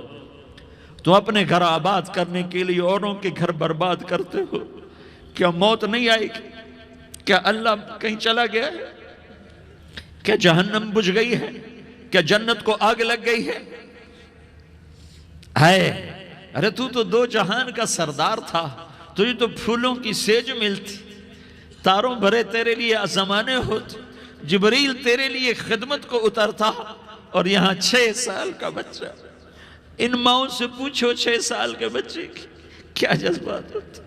تم اپنے گھر آباد کرنے کے لیے اوروں کے گھر برباد کرتے ہو۔ کیا موت نہیں آئے گی؟ کیا اللہ کہیں چلا گیا ہے؟ کیا جہنم بجھ گئی ہے؟ کیا جنت کو آگ لگ گئی ہے؟ ارے تو 2 جہان کا سردار تھا، تجھے تو پھولوں کی سیج ملتی، تاروں بھرے تیرے لیے زمانے ہوتے، جبریل تیرے لیے خدمت کو اترتا، اور یہاں 6 سال کا بچہ۔ ان ماؤں سے پوچھو 6 سال کے بچے کی کیا جذبات ہوتے۔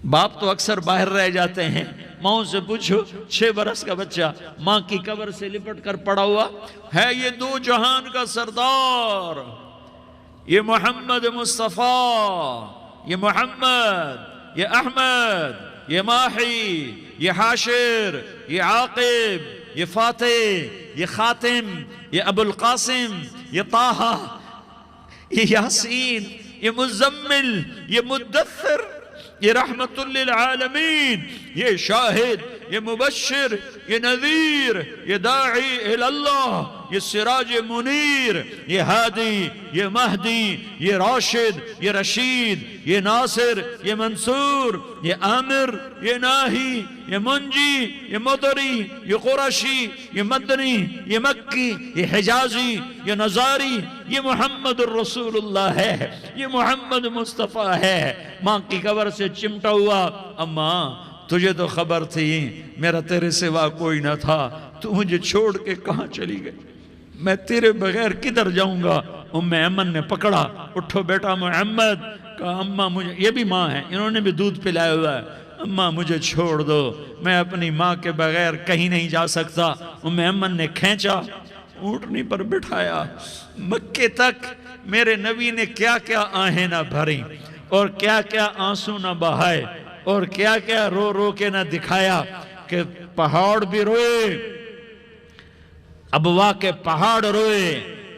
باپ تو اکثر باہر رہ جاتے ہیں، ماؤں سے پوچھو 6 برس کا بچہ ماں کی قبر سے لپٹ کر پڑا ہوا ہے۔ یہ 2 جہان کا سردار، یہ محمد مصطفیٰ، یہ محمد، یہ احمد، یہ ماحی، یہ حاشر، یہ عاقب، یہ فاتح، یہ خاتم، یہ ابو القاسم، یہ طہ، یہ یاسین، یہ مزمل، یہ مدثر، یہ رحمت للعالمین، یہ شاہد، یہ مبشر، یہ نذیر، یہ داعی اللہ، یہ سراج منیر، یہ ہادی، یہ مہدی، یہ راشد، یہ رشید، یہ ناصر، یہ منصور، یہ عامر، یہ ناہی، یہ منجی، یہ مدری، یہ قرشی، یہ مدنی، یہ مکی، یہ حجازی، یہ نظاری، یہ محمد الرسول اللہ ہے، یہ محمد مصطفیٰ ہے۔ ماں کی قبر سے چمٹا ہوا، اماں تجھے تو خبر تھی میرا تیرے سوا کوئی نہ تھا، تو مجھے چھوڑ کے کہاں چلی گئی؟ میں تیرے بغیر کدھر جاؤں گا؟ ام ایمن نے پکڑا، اٹھو بیٹا محمد، کہا اماں مجھے، یہ بھی ماں ہے، انہوں نے بھی دودھ پلایا ہوا ہے، اماں مجھے چھوڑ دو، میں اپنی ماں کے بغیر کہیں نہیں جا سکتا۔ ام ایمن نے کھینچا، اونٹنی پر بٹھایا، مکے تک میرے نبی نے کیا کیا آہیں نہ بھری، اور کیا کیا آنسو نہ بہائے، اور کیا کیا رو رو کے نہ دکھایا، کہ پہاڑ بھی روئے، ابوا کے پہاڑ روئے،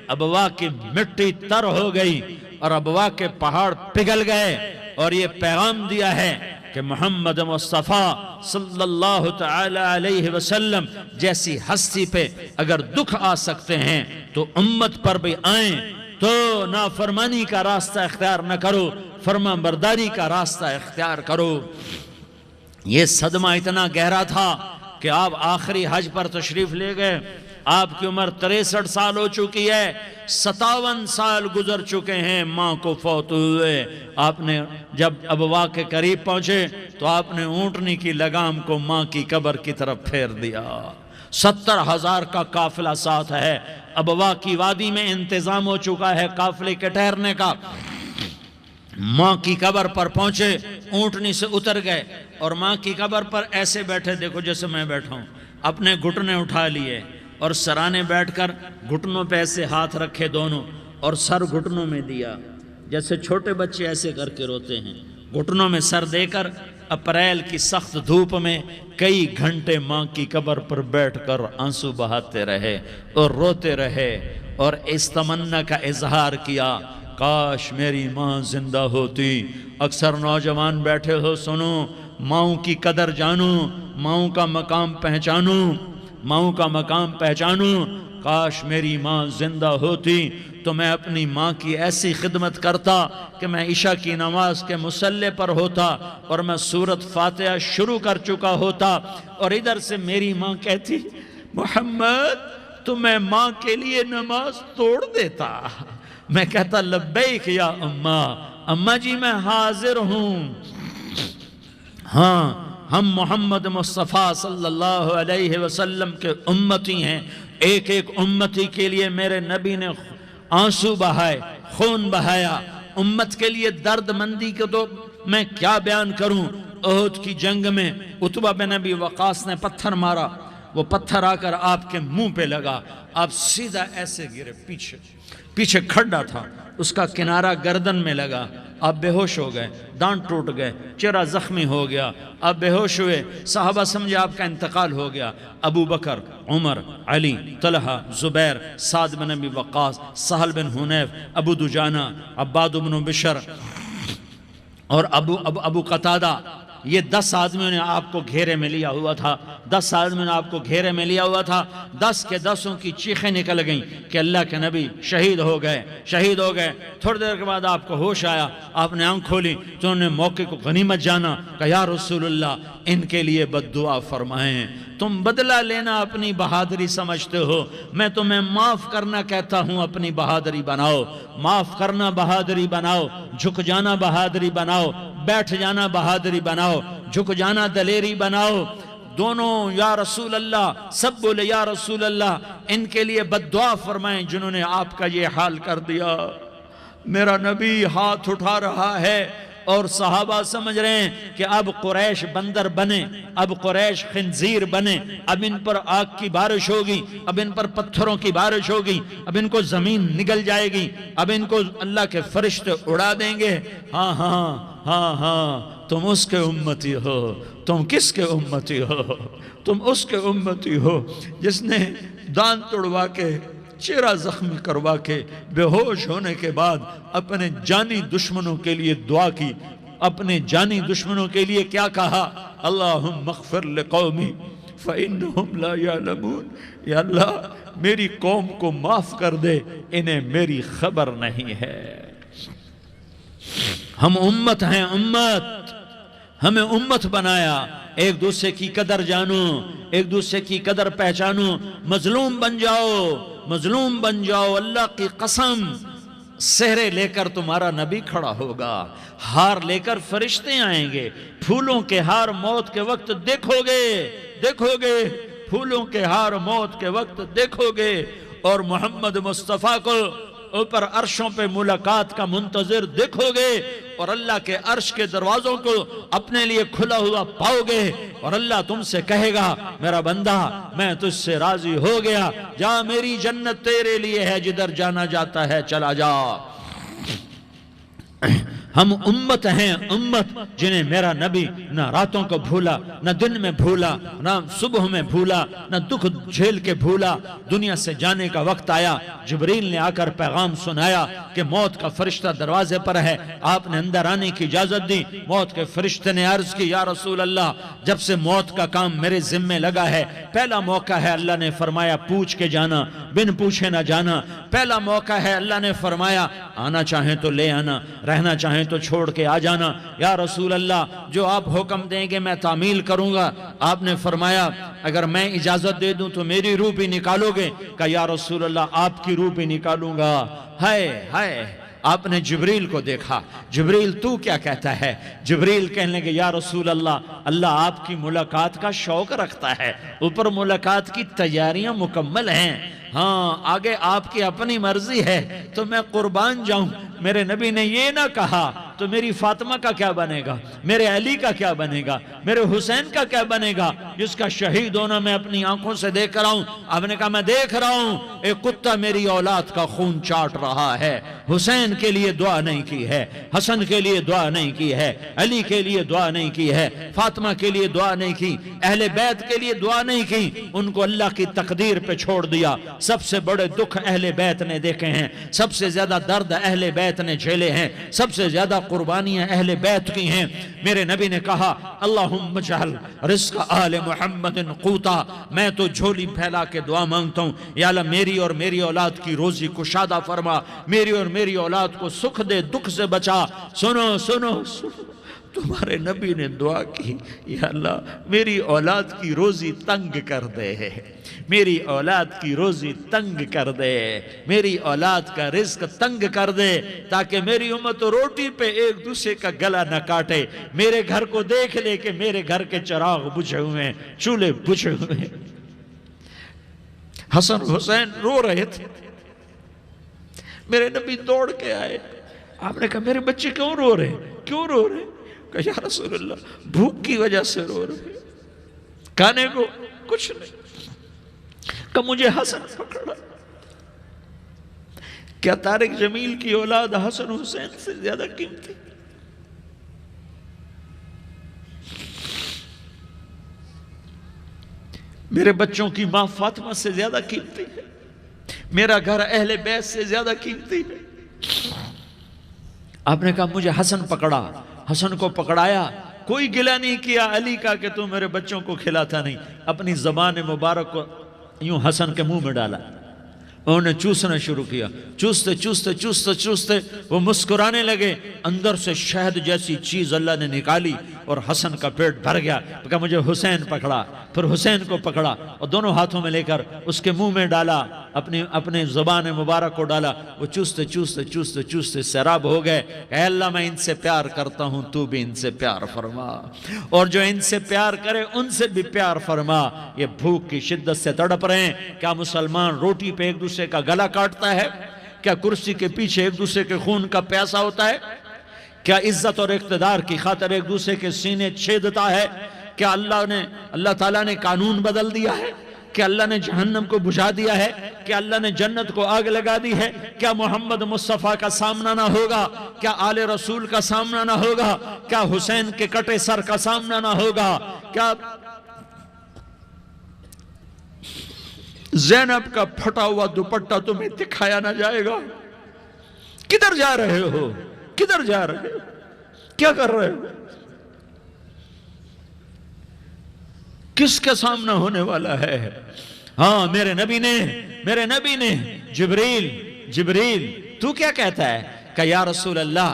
ابوا کی مٹی تر ہو گئی، اور ابوا کے پہاڑ پگھل گئے۔ اور یہ پیغام دیا ہے کہ محمد مصطفیٰ صلی اللہ تعالی علیہ وسلم جیسی ہستی پہ اگر دکھ آ سکتے ہیں تو امت پر بھی آئیں، تو نافرمانی کا راستہ اختیار نہ کرو، فرما برداری کا راستہ اختیار کرو۔ یہ صدمہ اتنا گہرا تھا کہ آپ آخری حج پر تشریف لے گئے، آپ کی عمر 63 سال ہو چکی ہے، 57 سال گزر چکے ہیں ماں کو فوت ہوئے۔ آپ نے جب ابوا کے قریب پہنچے تو آپ نے اونٹنی کی لگام کو ماں کی قبر کی طرف پھیر دیا۔ 70,000 کا قافلہ ساتھ ہے، ابوا کی وادی میں انتظام ہو چکا ہے قافلے کے ٹھہرنے کا۔ ماں کی قبر پر پہنچے، اونٹنی سے اتر گئے، اور ماں کی قبر پر ایسے بیٹھے، دیکھو جیسے میں بیٹھا ہوں، اپنے گھٹنے اٹھا لیے، اور سرانے بیٹھ کر گھٹنوں پہ ایسے ہاتھ رکھے دونوں، اور سر گھٹنوں میں دیا، جیسے چھوٹے بچے ایسے کر کے روتے ہیں، گھٹنوں میں سر دے کر اپریل کی سخت دھوپ میں کئی گھنٹے ماں کی قبر پر بیٹھ کر آنسو بہاتے رہے اور روتے رہے، اور اس تمنا کا اظہار کیا کاش میری ماں زندہ ہوتی۔ اکثر نوجوان بیٹھے ہو، سنو، ماؤں کی قدر جانو، ماؤں کا مقام پہچانو، ماؤں کا مقام پہچانو۔ کاش میری ماں زندہ ہوتی تو میں اپنی ماں کی ایسی خدمت کرتا کہ میں عشاء کی نماز کے مصلی پر ہوتا اور میں سورۃ فاتحہ شروع کر چکا ہوتا، اور ادھر سے میری ماں کہتی محمد تو میں ماں کے لیے نماز توڑ دیتا۔ میں کہتا لبیک یا اماں، اماں جی میں حاضر ہوں۔ ہاں، ہم محمد مصطفیٰ صلی اللہ علیہ وسلم کے امتی ہیں۔ ایک ایک امتی کے لیے میرے نبی نے آنسو بہائے، خون بہایا۔ امت کے لیے درد مندی کو تو میں کیا بیان کروں۔ احد کی جنگ میں عتبہ بن ابی وقاص نے پتھر مارا، وہ پتھر آ کر آپ کے منہ پہ لگا، آپ سیدھا ایسے گرے، پیچھے کھڈا تھا، اس کا کنارہ گردن میں لگا، آپ بے ہوش ہو گئے، دانت ٹوٹ گئے، چہرہ زخمی ہو گیا، آپ بے ہوش ہوئے۔ صحابہ سمجھے آپ کا انتقال ہو گیا۔ ابو بکر، عمر، علی، طلحہ، زبیر، سعد بن ابی وقاص، سہل بن حنیف، ابو دجانہ، عباد بن بشر اور ابو قتادہ، یہ 10 آدمیوں نے آپ کو گھیرے میں لیا ہوا تھا۔ 10 آدمیوں نے آپ کو گھیرے میں لیا ہوا تھا۔ 10 کے 10 کی چیخیں نکل گئیں کہ اللہ کے نبی شہید ہو گئے، شہید ہو گئے۔ تھوڑی دیر کے بعد آپ کو ہوش آیا، آپ نے آنکھ کھولی تو انہوں نے موقع کو غنیمت جانا کہ یا رسول اللہ ان کے لیے بد دعا فرمائیں۔ تم بدلہ لینا اپنی بہادری سمجھتے ہو، میں تمہیں معاف کرنا کہتا ہوں، اپنی بہادری بناؤ۔ معاف کرنا بہادری بناؤ، جھک جانا بہادری بناؤ، بیٹھ جانا بہادری بناؤ، جھک جانا دلیری بناؤ۔ دونوں یا رسول اللہ، سب بولے یا رسول اللہ، ان کے لیے بد دعا فرمائیں جنہوں نے آپ کا یہ حال کر دیا۔ میرا نبی ہاتھ اٹھا رہا ہے اور صحابہ سمجھ رہے ہیں کہ اب قریش بندر بنے، اب قریش خنزیر بنے، اب ان پر آگ کی بارش ہوگی، اب ان پر پتھروں کی بارش ہوگی، اب ان کو زمین نگل جائے گی، اب ان کو اللہ کے فرشتے اڑا دیں گے۔ ہاں ہاں ہاں ہاں، تم اس کے امتی ہو۔ تم کس کے امتی ہو؟ تم اس کے امتی ہو جس نے دانت توڑوا کے، چہرہ زخمی کروا کے، بے ہوش ہونے کے بعد اپنے جانی دشمنوں کے لیے دعا کی۔ اپنے جانی دشمنوں کے لیے کیا کہا؟ اللہم اغفر لقومی فإنہم لا یعلمون، یا اللہ میری قوم کو معاف کر دے، انہیں میری خبر نہیں ہے۔ ہم امت ہیں، امت، ہمیں امت بنایا۔ ایک دوسرے کی قدر جانو، ایک دوسرے کی قدر پہچانو، مظلوم بن جاؤ، مظلوم بن جاؤ۔ اللہ کی قسم، سہرے لے کر تمہارا نبی کھڑا ہوگا، ہار لے کر فرشتے آئیں گے، پھولوں کے ہار موت کے وقت دیکھو گے، دیکھو گے، پھولوں کے ہار موت کے وقت دیکھو گے، اور محمد مصطفیٰ کو اوپر عرشوں پہ ملاقات کا منتظر دیکھو گے، اور اللہ کے عرش کے دروازوں کو اپنے لیے کھلا ہوا پاؤ گے، اور اللہ تم سے کہے گا میرا بندہ میں تجھ سے راضی ہو گیا، جا میری جنت تیرے لیے ہے، جدھر جانا جاتا ہے چلا جا۔ ہم امت ہیں، امت جنہیں میرا نبی نہ راتوں کو بھولا، نہ دن میں بھولا، نہ صبح میں بھولا، نہ دکھ جھیل کے بھولا۔ دنیا سے جانے کا وقت آیا، جبریل نے آ کر پیغام سنایا کہ موت کا فرشتہ دروازے پر ہے، آپ نے اندر آنے کی اجازت دی۔ موت کے فرشتے نے عرض کی یا رسول اللہ جب سے موت کا کام میرے ذمہ لگا ہے، پہلا موقع ہے، اللہ نے فرمایا پوچھ کے جانا، بن پوچھے نہ جانا۔ پہلا موقع ہے، اللہ نے فرمایا آنا چاہیں تو لے آنا، رہنا چاہیں تو چھوڑ کے آ جانا۔ یا رسول اللہ جو آپ حکم دیں گے میں تعمیل کروں گا۔ آپ نے فرمایا اگر میں اجازت دے دوں تو میری روح بھی نکالو گے؟ کہا یا رسول اللہ آپ کی روح بھی نکالوں گا۔ ہائے ہائے، آپ نے جبریل کو دیکھا، جبریل تو کیا کہتا ہے؟ جبریل کہنے لگے یا رسول اللہ اللہ آپ کی ملاقات کا شوق رکھتا ہے، اوپر ملاقات کی تیاریاں مکمل ہیں، ہاں آگے آپ کی اپنی مرضی ہے تو میں قربان جاؤں۔ میرے نبی نے یہ نہ کہا تو میری فاطمہ کا کیا بنے گا، میرے علی کا کیا بنے گا، میرے حسین کا کیا بنے گا؟ جس کا شہید ہونا میں اپنی آنکھوں سے دیکھ رہا ہوں. آپ نے کہا میں دیکھ رہا ہوں ایک کتا میری اولاد کا خون چاٹ رہا ہے. حسین کے لیے دعا نہیں کی ہے, حسن کے لیے دعا نہیں کی ہے, علی کے لیے دعا نہیں کی ہے, فاطمہ کے لیے دعا نہیں کی, اہل بیت کے لیے دعا نہیں کی. ان کو اللہ کی تقدیر پہ چھوڑ دیا. سب سے بڑے دکھ اہل بیت نے دیکھے ہیں, سب سے زیادہ درد اہل بیت نے جھیلے ہیں, سب سے زیادہ قربانیاں اہل بیت کی ہیں. میرے نبی نے کہا اللہم اجعل رزق آل محمد قوتا. میں تو جھولی پھیلا کے دعا مانگتا ہوں, یا اللہ میری اور میری اولاد کی روزی کشادہ فرما, میری اور میری اولاد کو سکھ دے, دکھ سے بچا. سنو سنو سنو, تمہارے نبی نے دعا کی یا اللہ میری اولاد کی روزی تنگ کر دے, میری اولاد کی روزی تنگ کر دے, میری اولاد کا رزق تنگ کر دے, تاکہ میری امت روٹی پہ ایک دوسرے کا گلا نہ کاٹے. میرے گھر کو دیکھ لے کہ میرے گھر کے چراغ بجھے ہوئے ہیں, چولہے بجھے ہوئے ہیں. حسن حسین رو رہے تھے. میرے نبی دوڑ کے آئے. آپ نے کہا میرے بچے کیوں رو رہے ہیں, کیوں رو رہے ہیں؟ کہ یا رسول اللہ بھوک کی وجہ سے رو رہے ہیں, کھانے کو کچھ نہیں. کہ مجھے حسن پکڑا. کیا طارق جمیل کی اولاد حسن حسین سے زیادہ قیمتی؟ میرے بچوں کی ماں فاطمہ سے زیادہ قیمتی ہے, میرا گھر اہل بیت سے زیادہ قیمتی ہے. آپ نے کہا مجھے حسن پکڑا. حسن کو پکڑایا, کوئی گلہ نہیں کیا علی کا کہ تو میرے بچوں کو کھلاتا نہیں. اپنی زبان مبارک کو یوں حسن کے منہ میں ڈالا, انہوں نے چوسنا شروع کیا. چوستے چوستے چوستے چوستے وہ مسکرانے لگے. اندر سے شہد جیسی چیز اللہ نے نکالی اور حسن کا پیٹ بھر گیا. کہا مجھے حسین پکڑا. پھر حسین کو پکڑا اور دونوں ہاتھوں میں لے کر اس کے منہ میں ڈالا, اپنے زبان مبارک کو ڈالا. وہ چوستے چوستے چوستے چوستے سیراب ہو گئے. اے اللہ میں ان سے پیار کرتا ہوں, تو بھی ان سے پیار فرما, اور جو ان سے پیار کرے ان سے بھی پیار فرما. یہ بھوک کی شدت سے تڑپ رہے ہیں. کیا مسلمان روٹی پہ ایک دوسرے کا گلا کاٹتا ہے؟ کیا کرسی کے پیچھے ایک دوسرے کے خون کا پیاسا ہوتا ہے؟ کیا عزت اور اقتدار کی خاطر ایک دوسرے کے سینے چھیدتا ہے؟ کیا اللہ تعالیٰ نے قانون بدل دیا ہے؟ کیا اللہ نے جہنم کو بجھا دیا ہے؟ کیا اللہ نے جنت کو آگ لگا دی ہے؟ کیا محمد مصطفیٰ کا سامنا نہ ہوگا؟ کیا آل رسول کا سامنا نہ ہوگا؟ کیا حسین کے کٹے سر کا سامنا نہ ہوگا؟ کیا زینب کا پھٹا ہوا دوپٹہ تمہیں دکھایا نہ جائے گا؟ کدھر جا رہے ہو؟ کدھر جا رہے ہو؟ کیا کر رہے ہو؟ کس کا سامنا ہونے والا ہے؟ ہاں میرے نبی نے جبریل تو کیا کہتا ہے؟ کہ یا رسول اللہ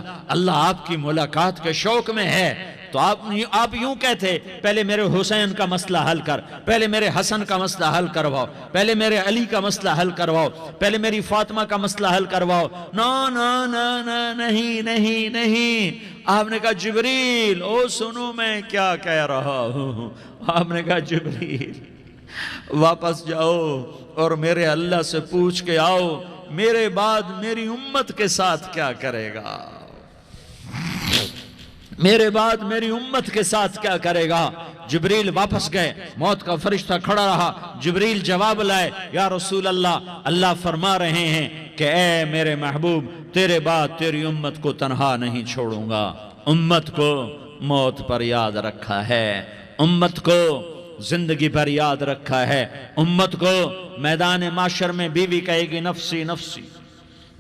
آپ کی ملاقات کے شوق میں ہے. تو آپ یوں کہتے پہلے میرے حسین کا مسئلہ حل کر, پہلے میرے حسن کا مسئلہ حل کرواؤ, پہلے میرے علی کا مسئلہ حل کرواؤ, پہلے میری فاطمہ کا مسئلہ حل کرواؤ. نہیں. آپ نے کہا جبریل او سنو میں کیا کہہ رہا ہوں. آپ نے کہا جبریل واپس جاؤ اور میرے اللہ سے پوچھ کے آؤ میرے بعد میری امت کے ساتھ کیا کرے گا, میرے بعد میری امت کے ساتھ کیا کرے گا. جبریل واپس گئے, موت کا فرشتہ کھڑا رہا. جبریل جواب لائے, یا رسول اللہ فرما رہے ہیں کہ اے میرے محبوب تیرے بعد تیری امت کو تنہا نہیں چھوڑوں گا. امت کو موت پر یاد رکھا ہے, امت کو زندگی پر یاد رکھا ہے, امت کو میدان معاشر میں بیوی کہے گی نفسی نفسی,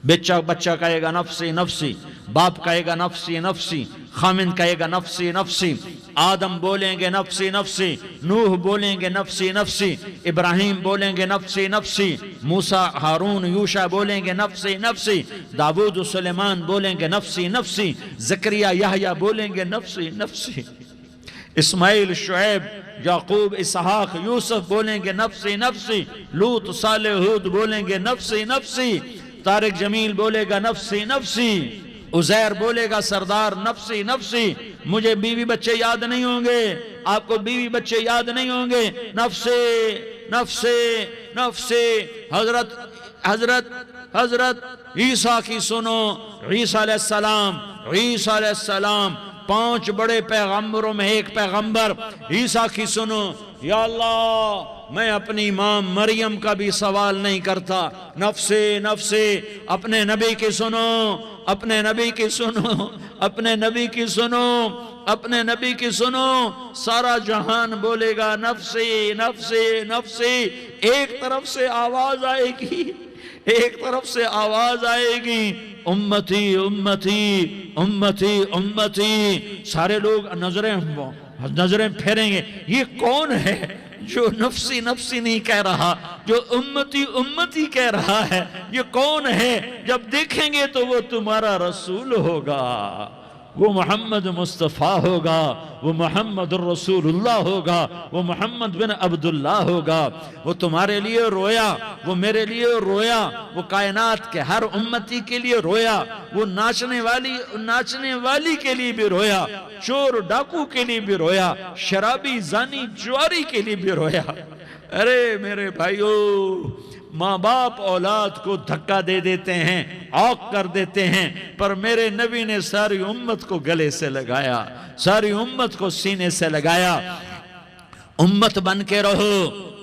بچہ کہے گا نفسی نفسی, باپ کہے گا نفسی نفسی, خامند کہے گا نفسی نفسی, آدم بولیں گے نفسی نفسی, نوح بولیں گے نفسی نفسی, ابراہیم بولیں گے نفسی نفسی, موسیٰ ہارون یوشع بولیں گے نفسی نفسی, داود و سلیمان بولیں گے نفسی نفسی, زکریا یحییٰ بولیں گے نفسی نفسی, اسماعیل شعیب یعقوب اسحاق یوسف بولیں گے نفسی نفسی, لوط صالح ہود بولیں گے نفسی نفسی, طارق جمیل بولے گا نفسی نفسی, عزیر بولے گا سردار نفسی نفسی. مجھے بیوی بچے یاد نہیں ہوں گے, آپ کو بیوی بچے یاد نہیں ہوں گے, نفسی نفسی نفسی. حضرت عیسیٰ کی سنو, عیسیٰ علیہ السلام 5 بڑے پیغمبروں میں ایک پیغمبر عیسیٰ کی سنو، یا اللہ میں اپنی ماں مریم کا بھی سوال نہیں کرتا، نفسی نفسی۔ اپنے نبی کی سنو، اپنے نبی کی سنو، اپنے نبی کی سنو، اپنے نبی کی سنو، سارا جہان بولے گا نفسی نفسی نفسی۔ ایک طرف سے آواز آئے گی، ایک طرف سے آواز آئے گی، امتی امتی امتی امتی۔ سارے لوگ نظریں پھیریں گے، یہ کون ہے جو نفسی نفسی نہیں کہہ رہا، جو امتی امتی کہہ رہا ہے؟ یہ کون ہے؟ جب دیکھیں گے تو وہ تمہارا رسول ہوگا، وہ محمد مصطفیٰ ہوگا، وہ محمد الرسول اللہ ہوگا، وہ محمد بن عبداللہ ہوگا۔ وہ تمہارے لیے رویا، وہ میرے لیے رویا، وہ کائنات کے ہر امتی کے لیے رویا، وہ ناچنے والی کے لیے بھی رویا، چور ڈاکو کے لیے بھی رویا، شرابی زانی جواری کے لیے بھی رویا۔ ارے میرے بھائیو، ماں باپ اولاد کو دھکا دے دیتے ہیں، عوق کر دیتے ہیں، پر میرے نبی نے ساری امت کو گلے سے لگایا، ساری امت کو سینے سے لگایا۔ امت بن کے رہو،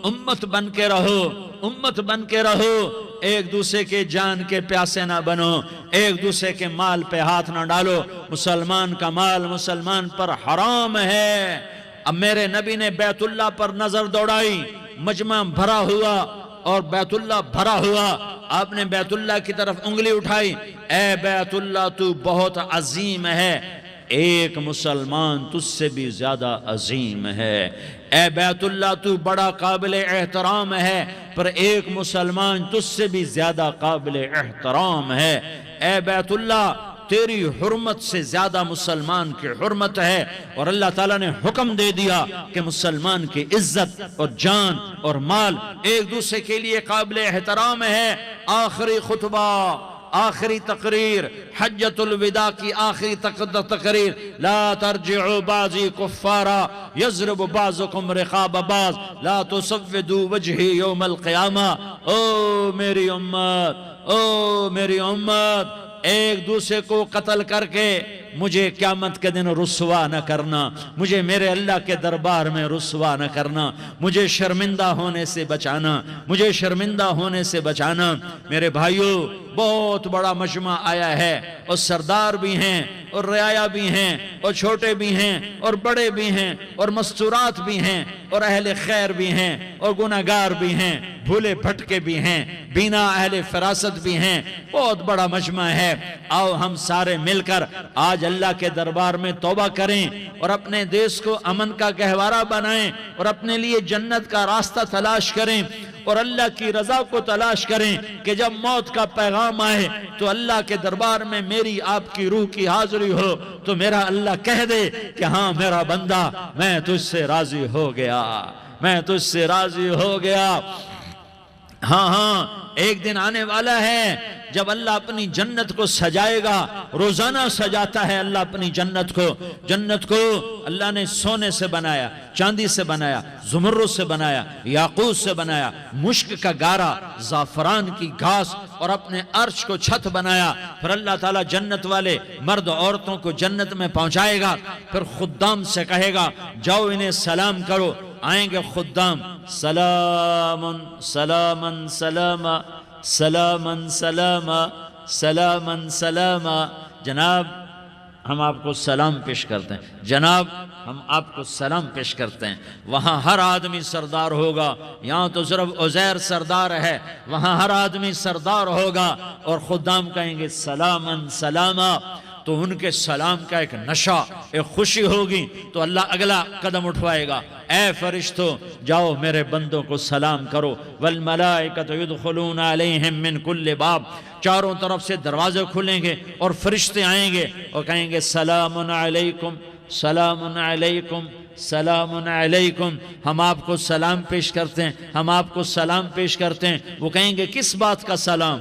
امت بن کے رہو، امت بن کے رہو۔ ایک دوسرے کے جان کے پیاسے نہ بنو، ایک دوسرے کے مال پہ ہاتھ نہ ڈالو۔ مسلمان کا مال مسلمان پر حرام ہے۔ اب میرے نبی نے بیت اللہ پر نظر دوڑائی، مجمع بھرا ہوا اور بیت اللہ بھرا ہوا۔ آپ نے بیت اللہ کی طرف انگلی اٹھائی، اے بیت اللہ تو بہت عظیم ہے، ایک مسلمان تجھ سے بھی زیادہ عظیم ہے۔ اے بیت اللہ تو بڑا قابل احترام ہے، پر ایک مسلمان تجھ سے بھی زیادہ قابل احترام ہے۔ اے بیت اللہ تیری حرمت سے زیادہ مسلمان کی حرمت ہے، اور اللہ تعالیٰ نے حکم دے دیا کہ مسلمان کی عزت اور جان اور مال ایک دوسرے کے لیے قابل احترام ہے۔ آخری خطبہ، آخری تقریر، حجۃ الوداع کی آخری تقریر، لا ترجعوا بعضی کفارا یضرب بعضکم رقاب بعض لا تسودوا وجہی یوم القیامہ۔ او میری امت، او میری امت، ایک دوسرے کو قتل کر کے مجھے قیامت کے دن رسوا نہ کرنا، مجھے میرے اللہ کے دربار میں رسوا نہ کرنا، مجھے شرمندہ ہونے سے بچانا، مجھے شرمندہ ہونے سے بچانا۔ میرے بھائیو، بہت بڑا مجمع آیا ہے، اور سردار بھی ہیں اور رعایا بھی ہیں اور چھوٹے بھی ہیں اور بڑے بھی ہیں اور مستورات بھی ہیں اور اہل خیر بھی ہیں اور گناہگار بھی ہیں، بھولے بھٹکے بھی ہیں، بینا اہل فراست بھی ہیں۔ بہت بڑا مجمع ہے۔ آؤ ہم سارے مل کر آج اللہ کے دربار میں توبہ کریں اور اپنے دیش کو امن کا گہوارہ بنائیں اور اپنے لیے جنت کا راستہ تلاش کریں اور اللہ کی رضا کو تلاش کریں کہ جب موت کا پیغام آئے تو اللہ کے دربار میں میری آپ کی روح کی حاضری ہو تو میرا اللہ کہہ دے کہ ہاں میرا بندہ، میں تجھ سے راضی ہو گیا، میں تجھ سے راضی ہو گیا۔ ہاں ہاں، ایک دن آنے والا ہے جب اللہ اپنی جنت کو سجائے گا، روزانہ سجاتا ہے اللہ اپنی جنت کو۔ جنت کو اللہ نے سونے سے بنایا، چاندی سے بنایا، زمرد سے بنایا، یاقوت سے بنایا، مشک کا گارا، زعفران کی گھاس اور اپنے عرش کو چھت بنایا۔ پھر اللہ تعالیٰ جنت والے مرد عورتوں کو جنت میں پہنچائے گا، پھر خدام سے کہے گا جاؤ انہیں سلام کرو۔ آئیں گے خدام، سلام سلاما سلاما سلاما سلاما سلاما سلاما۔ جناب ہم آپ کو سلام پیش کرتے ہیں، جناب ہم آپ کو سلام پیش کرتے ہیں۔ وہاں ہر آدمی سردار ہوگا، یہاں تو صرف عزیر سردار ہے، وہاں ہر آدمی سردار ہوگا، اور خدام کہیں گے سلاما سلاما۔ تو ان کے سلام کا ایک نشہ، ایک خوشی ہوگی، تو اللہ اگلا قدم اٹھوائے گا، اے فرشتو جاؤ میرے بندوں کو سلام کرو۔ والملائکۃ یدخلون علیہم من کل باب، چاروں طرف سے دروازے کھلیں گے اور فرشتے آئیں گے اور کہیں گے سلام علیکم سلام علیکم سلام علیکم۔ ہم آپ کو سلام پیش کرتے ہیں، ہم آپ کو سلام پیش کرتے ہیں۔ وہ کہیں گے کس بات کا سلام؟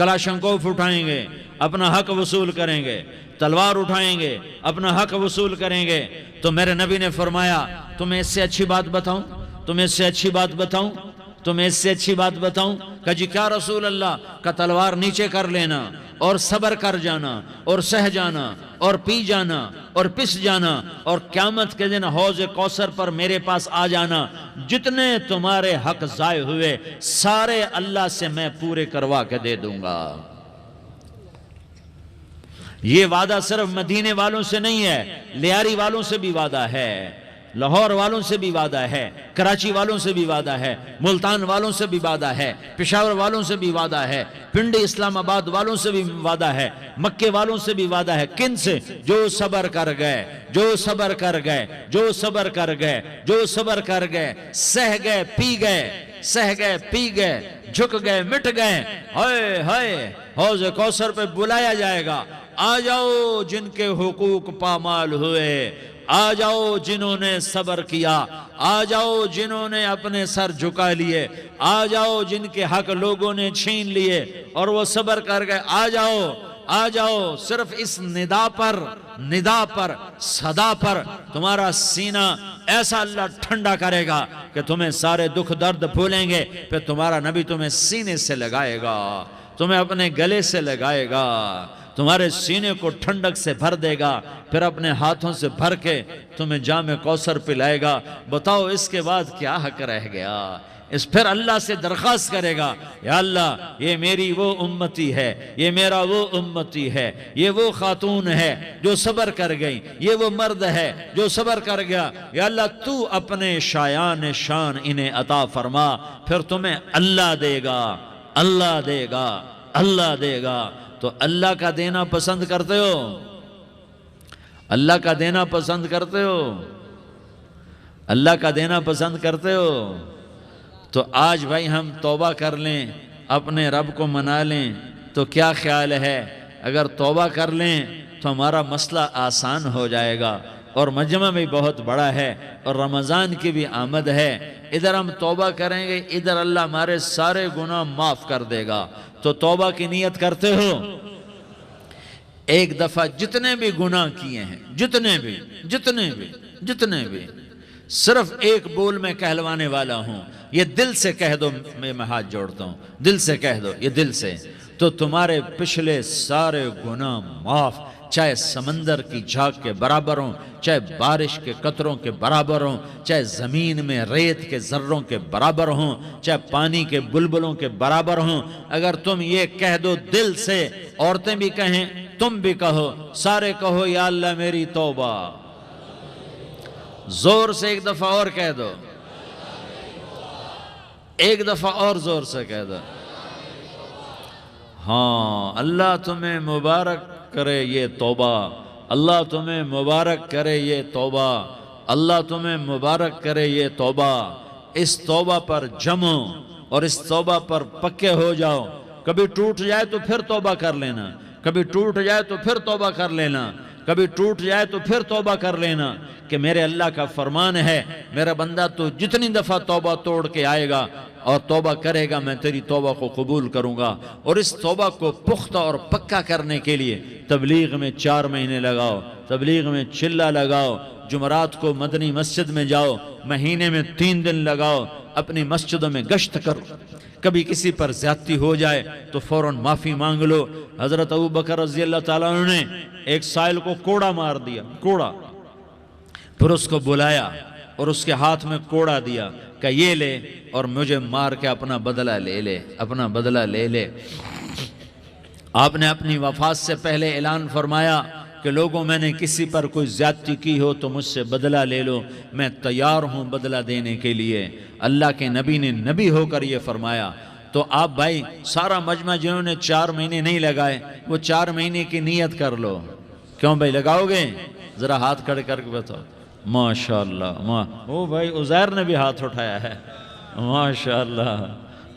کلاشنکوف اٹھائیں گے، اپنا حق وصول کریں گے، تلوار اٹھائیں گے، اپنا حق وصول کریں گے۔ تو میرے نبی نے فرمایا تمہیں اس سے اچھی بات بتاؤں، تمہیں اس سے اچھی بات بتاؤں، تمہیں اس سے اچھی بات بتاؤں؟ کہ جی کیا رسول اللہ؟ کا تلوار نیچے کر لینا اور صبر کر جانا اور سہ جانا اور پی جانا اور پس جانا اور قیامت کے دن حوض کوثر پر میرے پاس آ جانا، جتنے تمہارے حق ضائع ہوئے سارے اللہ سے میں پورے کروا کے دے دوں گا۔ یہ وعدہ صرف مدینے والوں سے نہیں ہے، لیاری والوں سے بھی وعدہ ہے، لاہور والوں سے بھی وعدہ ہے، کراچی والوں سے بھی وعدہ ہے، ملتان والوں سے بھی وعدہ ہے، پشاور والوں سے بھی وعدہ ہے، پنڈی اسلام آباد والوں سے بھی وعدہ ہے، مکے والوں سے بھی وعدہ ہے۔ کن سے؟ جو صبر کر گئے، جو صبر کر گئے، جو صبر کر گئے، جو صبر کر گئے، سہ گئے پی گئے، سہ گئے پی گئے، جھک گئے مٹ گئے، ہائے ہائے حوض کوثر پہ بلایا جائے گا، آ جاؤ جن کے حقوق پامال ہوئے، آ جاؤ جنہوں نے صبر کیا، آ جاؤ جنہوں نے اپنے سر جھکا لیے، آ جاؤ جن کے حق لوگوں نے چھین لیے اور وہ صبر کر گئے، آ جاؤ آ جاؤ۔ صرف اس ندا پر صدا پر تمہارا سینہ ایسا اللہ ٹھنڈا کرے گا کہ تمہیں سارے دکھ درد بھولیں گے، پھر تمہارا نبی تمہیں سینے سے لگائے گا، تمہیں اپنے گلے سے لگائے گا، تمہارے سینے کو ٹھنڈک سے بھر دے گا، پھر اپنے ہاتھوں سے بھر کے تمہیں جام کوثر پلائے گا۔ بتاؤ اس کے بعد کیا حق رہ گیا؟ پھر اللہ سے درخواست کرے گا، یا اللہ یہ میری وہ امتی ہے، یہ میرا وہ امتی ہے، یہ وہ خاتون ہے جو صبر کر گئی، یہ وہ مرد ہے جو صبر کر گیا، یا اللہ تو اپنے شایان شان انہیں عطا فرما، پھر تمہیں اللہ دے گا، اللہ دے گا، اللہ دے گا۔ تو اللہ کا دینا پسند کرتے ہو؟ اللہ کا دینا پسند کرتے ہو؟ اللہ کا دینا پسند کرتے ہو؟ تو آج بھائی ہم توبہ کر لیں، اپنے رب کو منا لیں، تو کیا خیال ہے؟ اگر توبہ کر لیں تو ہمارا مسئلہ آسان ہو جائے گا، اور مجمع بھی بہت بڑا ہے اور رمضان کی بھی آمد ہے، ادھر ہم توبہ کریں گے، ادھر اللہ ہمارے سارے گناہ معاف کر دے گا۔ تو توبہ کی نیت کرتے ہو؟ ایک دفعہ جتنے بھی گناہ کیے ہیں، جتنے بھی صرف ایک بول میں کہلوانے والا ہوں، یہ دل سے کہہ دو، میں ہاتھ جوڑتا ہوں، دل سے کہہ دو، یہ دل سے، تو تمہارے پچھلے سارے گناہ معاف، چاہے سمندر کی جھاگ کے برابر ہوں، چاہے بارش کے قطروں کے برابر ہوں، چاہے زمین میں ریت کے ذروں کے برابر ہوں، چاہے پانی کے بلبلوں کے برابر ہوں۔ اگر تم یہ کہہ دو دل سے، عورتیں بھی کہیں، تم بھی کہو، سارے کہو، یا اللہ میری توبہ، زور سے ایک دفعہ اور کہہ دو، ایک دفعہ اور زور سے کہہ دو۔ ہاں، اللہ تمہیں مبارک کرے یہ توبہ، اللہ تمہیں مبارک کرے یہ توبہ، اللہ تمہیں مبارک کرے یہ توبہ۔ اس توبہ پر جمو اور اس توبہ پر پکے ہو جاؤ۔ کبھی ٹوٹ جائے تو پھر توبہ کر لینا، کبھی ٹوٹ جائے تو پھر توبہ کر لینا، کبھی ٹوٹ جائے تو پھر توبہ کر لینا، کہ میرے اللہ کا فرمان ہے، میرا بندہ تو جتنی دفعہ توبہ توڑ کے آئے گا اور توبہ کرے گا، میں تیری توبہ کو قبول کروں گا۔ اور اس توبہ کو پختہ اور پکا کرنے کے لیے تبلیغ میں 4 مہینے لگاؤ، تبلیغ میں چلہ لگاؤ، جمعرات کو مدنی مسجد میں جاؤ، مہینے میں 3 دن لگاؤ، اپنی مسجدوں میں گشت کرو، کبھی کسی پر زیادتی ہو جائے تو فوراً معافی مانگ لو۔ حضرت ابوبکر رضی اللہ تعالیٰ عنہ نے ایک سائل کو کوڑا مار دیا، کوڑا، پھر اس کو بلایا اور اس کے ہاتھ میں کوڑا دیا کہ یہ لے اور مجھے مار کے اپنا بدلہ لے لے، اپنا بدلہ لے لے۔ آپ نے اپنی وفات سے پہلے اعلان فرمایا کہ لوگوں، میں نے کسی پر کوئی زیادتی کی ہو تو مجھ سے بدلہ لے لو، میں تیار ہوں بدلہ دینے کے لیے۔ اللہ کے نبی نے نبی ہو کر یہ فرمایا۔ تو آپ بھائی سارا مجمع جنہوں نے 4 مہینے نہیں لگائے، وہ 4 مہینے کی نیت کر لو۔ کیوں بھائی لگاؤ گے؟ ذرا ہاتھ کھڑے کر کے بتاؤ۔ ماشاءاللہ، وہ بھائی عزیر نے بھی ہاتھ اٹھایا ہے، ماشاءاللہ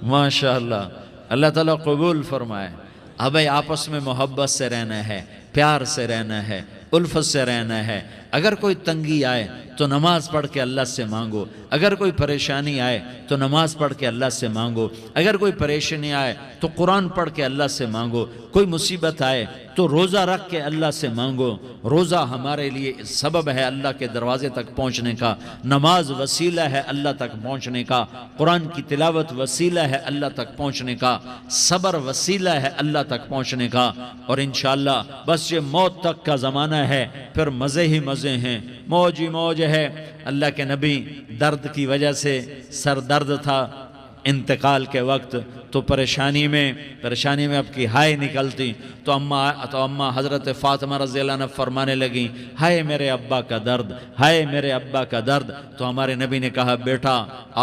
ماشاءاللہ، اللہ تعالیٰ قبول فرمائے۔ اب بھائی آپس میں محبت سے رہنا ہے، پیار سے رہنا ہے، الفت سے رہنا ہے، اگر کوئی تنگی آئے تو نماز پڑھ کے اللہ سے مانگو، اگر کوئی پریشانی آئے تو نماز پڑھ کے اللہ سے مانگو، اگر کوئی پریشانی آئے تو قرآن پڑھ کے اللہ سے مانگو، کوئی مصیبت آئے تو روزہ رکھ کے اللہ سے مانگو۔ روزہ ہمارے لیے سبب ہے اللہ کے دروازے تک پہنچنے کا، نماز وسیلہ ہے اللہ تک پہنچنے کا، قرآن کی تلاوت وسیلہ ہے اللہ تک پہنچنے کا، صبر وسیلہ ہے اللہ تک پہنچنے کا، اور انشاءاللہ بس یہ موت تک کا زمانہ ہے، پھر مزے ہی مزے ہیں، موج ہی موج ہے۔ اللہ کے نبی درد کی وجہ سے سر درد تھا انتقال کے وقت، تو پریشانی میں اب کی ہائے نکلتی تو اماں حضرت فاطمہ رضی اللہ عنہ فرمانے لگیں، ہائے میرے ابا کا درد، ہائے میرے ابا کا درد۔ تو ہمارے نبی نے کہا، بیٹا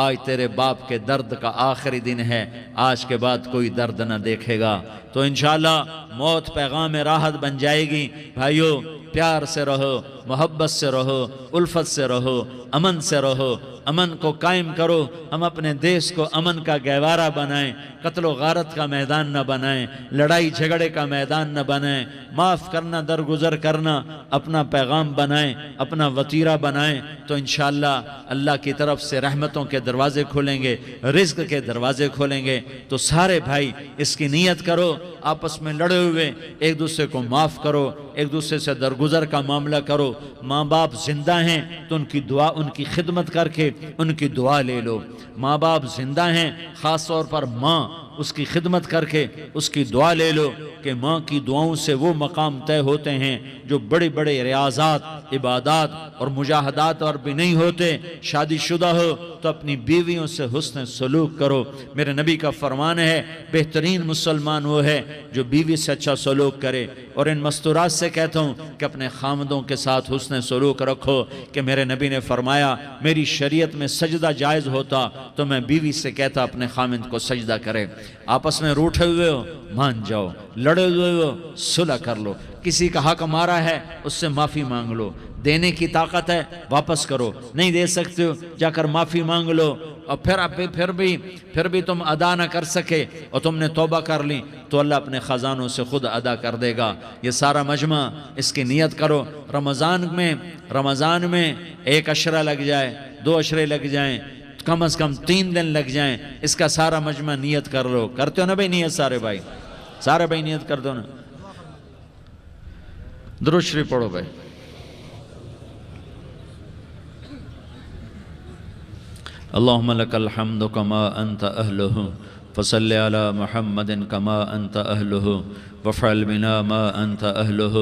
آج تیرے باپ کے درد کا آخری دن ہے، آج کے بعد کوئی درد نہ دیکھے گا۔ تو انشاءاللہ موت پیغام راحت بن جائے گی۔ بھائیو پیار سے رہو، محبت سے رہو، الفت سے رہو، امن سے رہو، امن کو قائم کرو۔ ہم اپنے دیش کو امن کا گہوارہ بنائیں، قتل و غارت کا میدان نہ بنائیں، لڑائی جھگڑے کا میدان نہ بنائیں، معاف کرنا درگزر کرنا اپنا پیغام بنائیں، اپنا وتیرہ بنائیں، تو انشاءاللہ اللہ کی طرف سے رحمتوں کے دروازے کھولیں گے، رزق کے دروازے کھولیں گے۔ تو سارے بھائی اس کی نیت کرو، آپس میں لڑے ہوئے ایک دوسرے کو معاف کرو، ایک دوسرے سے درگزر کا معاملہ کرو۔ ماں باپ زندہ ہیں تو ان کی خدمت کر کے ان کی دعا لے لو۔ ماں باپ زندہ ہیں، خاص طور پر ماں، اس کی خدمت کر کے اس کی دعا لے لو، کہ ماں کی دعاؤں سے وہ مقام طے ہوتے ہیں جو بڑے بڑے ریاضات، عبادات اور مجاہدات اور بھی نہیں ہوتے۔ شادی شدہ ہو تو اپنی بیویوں سے حسن سلوک کرو۔ میرے نبی کا فرمان ہے، بہترین مسلمان وہ ہے جو بیوی سے اچھا سلوک کرے۔ اور ان مستورات سے کہتا ہوں کہ اپنے خامدوں کے ساتھ حسن سلوک رکھو، کہ میرے نبی نے فرمایا، میری شریعت میں سجدہ جائز ہوتا تو میں بیوی سے کہتا اپنے خامد کو سجدہ کرے۔ آپس میں روٹھے ہوئے ہو مان جاؤ، لڑے ہوئے ہو صلح کر لو، کسی کا حق مارا ہے اس سے معافی مانگ لو، دینے کی طاقت ہے واپس کرو، نہیں دے سکتے ہو جا کر معافی مانگ لو، اور پھر بھی تم ادا نہ کر سکے اور تم نے توبہ کر لی تو اللہ اپنے خزانوں سے خود ادا کر دے گا۔ یہ سارا مجمع اس کی نیت کرو۔ رمضان میں 1 عشرہ لگ جائے، 2 عشرے لگ جائیں، کم از کم 3 دن لگ جائیں، اس کا سارا مجمع نیت کر لو۔ کرتے ہو نا بھائی نیت؟ سارے بھائی نیت کر دو نا۔ درود شریف پڑھو بھائی۔ اللہم لک الحمد کما انت اہلہ فصل علی محمد کما انت اہلہ وفعل بنا ما انت اہلہ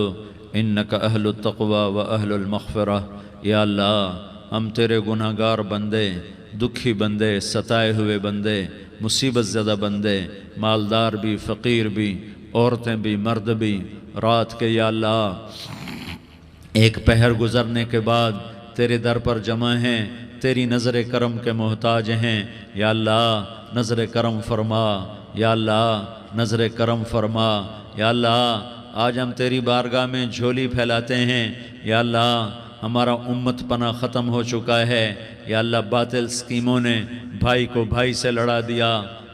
انک اہل التقوی و اہل المغفرہ۔ یا اللہ ہم تیرے گناہگار بندے، دکھی بندے، ستائے ہوئے بندے، مصیبت زدہ بندے، مالدار بھی، فقیر بھی، عورتیں بھی، مرد بھی، رات کے یا اللہ ایک پہر گزرنے کے بعد تیرے در پر جمع ہیں، تیری نظر کرم کے محتاج ہیں۔ یا اللہ نظر کرم فرما، یا اللہ نظر کرم فرما۔ یا اللہ آج ہم تیری بارگاہ میں جھولی پھیلاتے ہیں۔ یا اللہ ہمارا امت پناہ ختم ہو چکا ہے۔ یا اللہ باطل سکیموں نے بھائی کو بھائی سے لڑا دیا،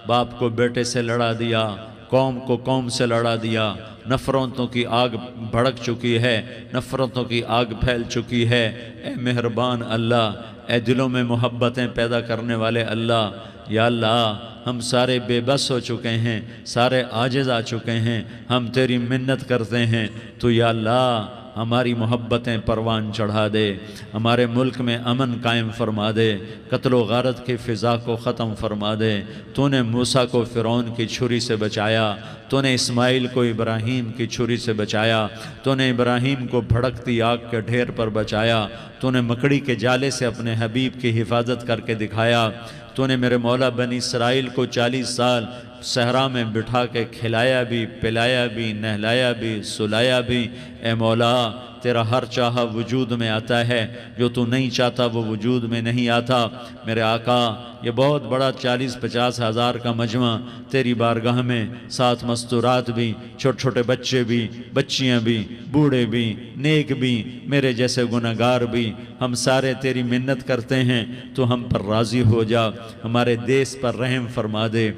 باپ کو بیٹے سے لڑا دیا، قوم کو قوم سے لڑا دیا، نفرتوں کی آگ بھڑک چکی ہے، نفرتوں کی آگ پھیل چکی ہے۔ اے مہربان اللہ، اے دلوں میں محبتیں پیدا کرنے والے اللہ، یا اللہ ہم سارے بے بس ہو چکے ہیں، سارے عاجز آ چکے ہیں، ہم تیری منت کرتے ہیں، تو یا اللہ ہماری محبتیں پروان چڑھا دے، ہمارے ملک میں امن قائم فرما دے، قتل و غارت کی فضا کو ختم فرما دے۔ تو نے موسیٰ کو فرعون کی چھری سے بچایا، تو نے اسماعیل کو ابراہیم کی چھری سے بچایا، تو نے ابراہیم کو بھڑکتی آگ کے ڈھیر پر بچایا، تو نے مکڑی کے جالے سے اپنے حبیب کی حفاظت کر کے دکھایا، تو نے میرے مولا بنی اسرائیل کو 40 سال صحرا میں بٹھا کے کھلایا بھی، پلایا بھی، نہلایا بھی، سلایا بھی۔ اے مولا تیرا ہر چاہا وجود میں آتا ہے، جو تو نہیں چاہتا وہ وجود میں نہیں آتا۔ میرے آقا یہ بہت بڑا 40-50 ہزار کا مجمع تیری بارگاہ میں، ساتھ مستورات بھی، چھوٹے چھوٹے بچے بھی، بچیاں بھی، بوڑھے بھی، نیک بھی، میرے جیسے گناہگار بھی، ہم سارے تیری منت کرتے ہیں تو ہم پر راضی ہو جا، ہمارے دیس پر رحم فرما دے۔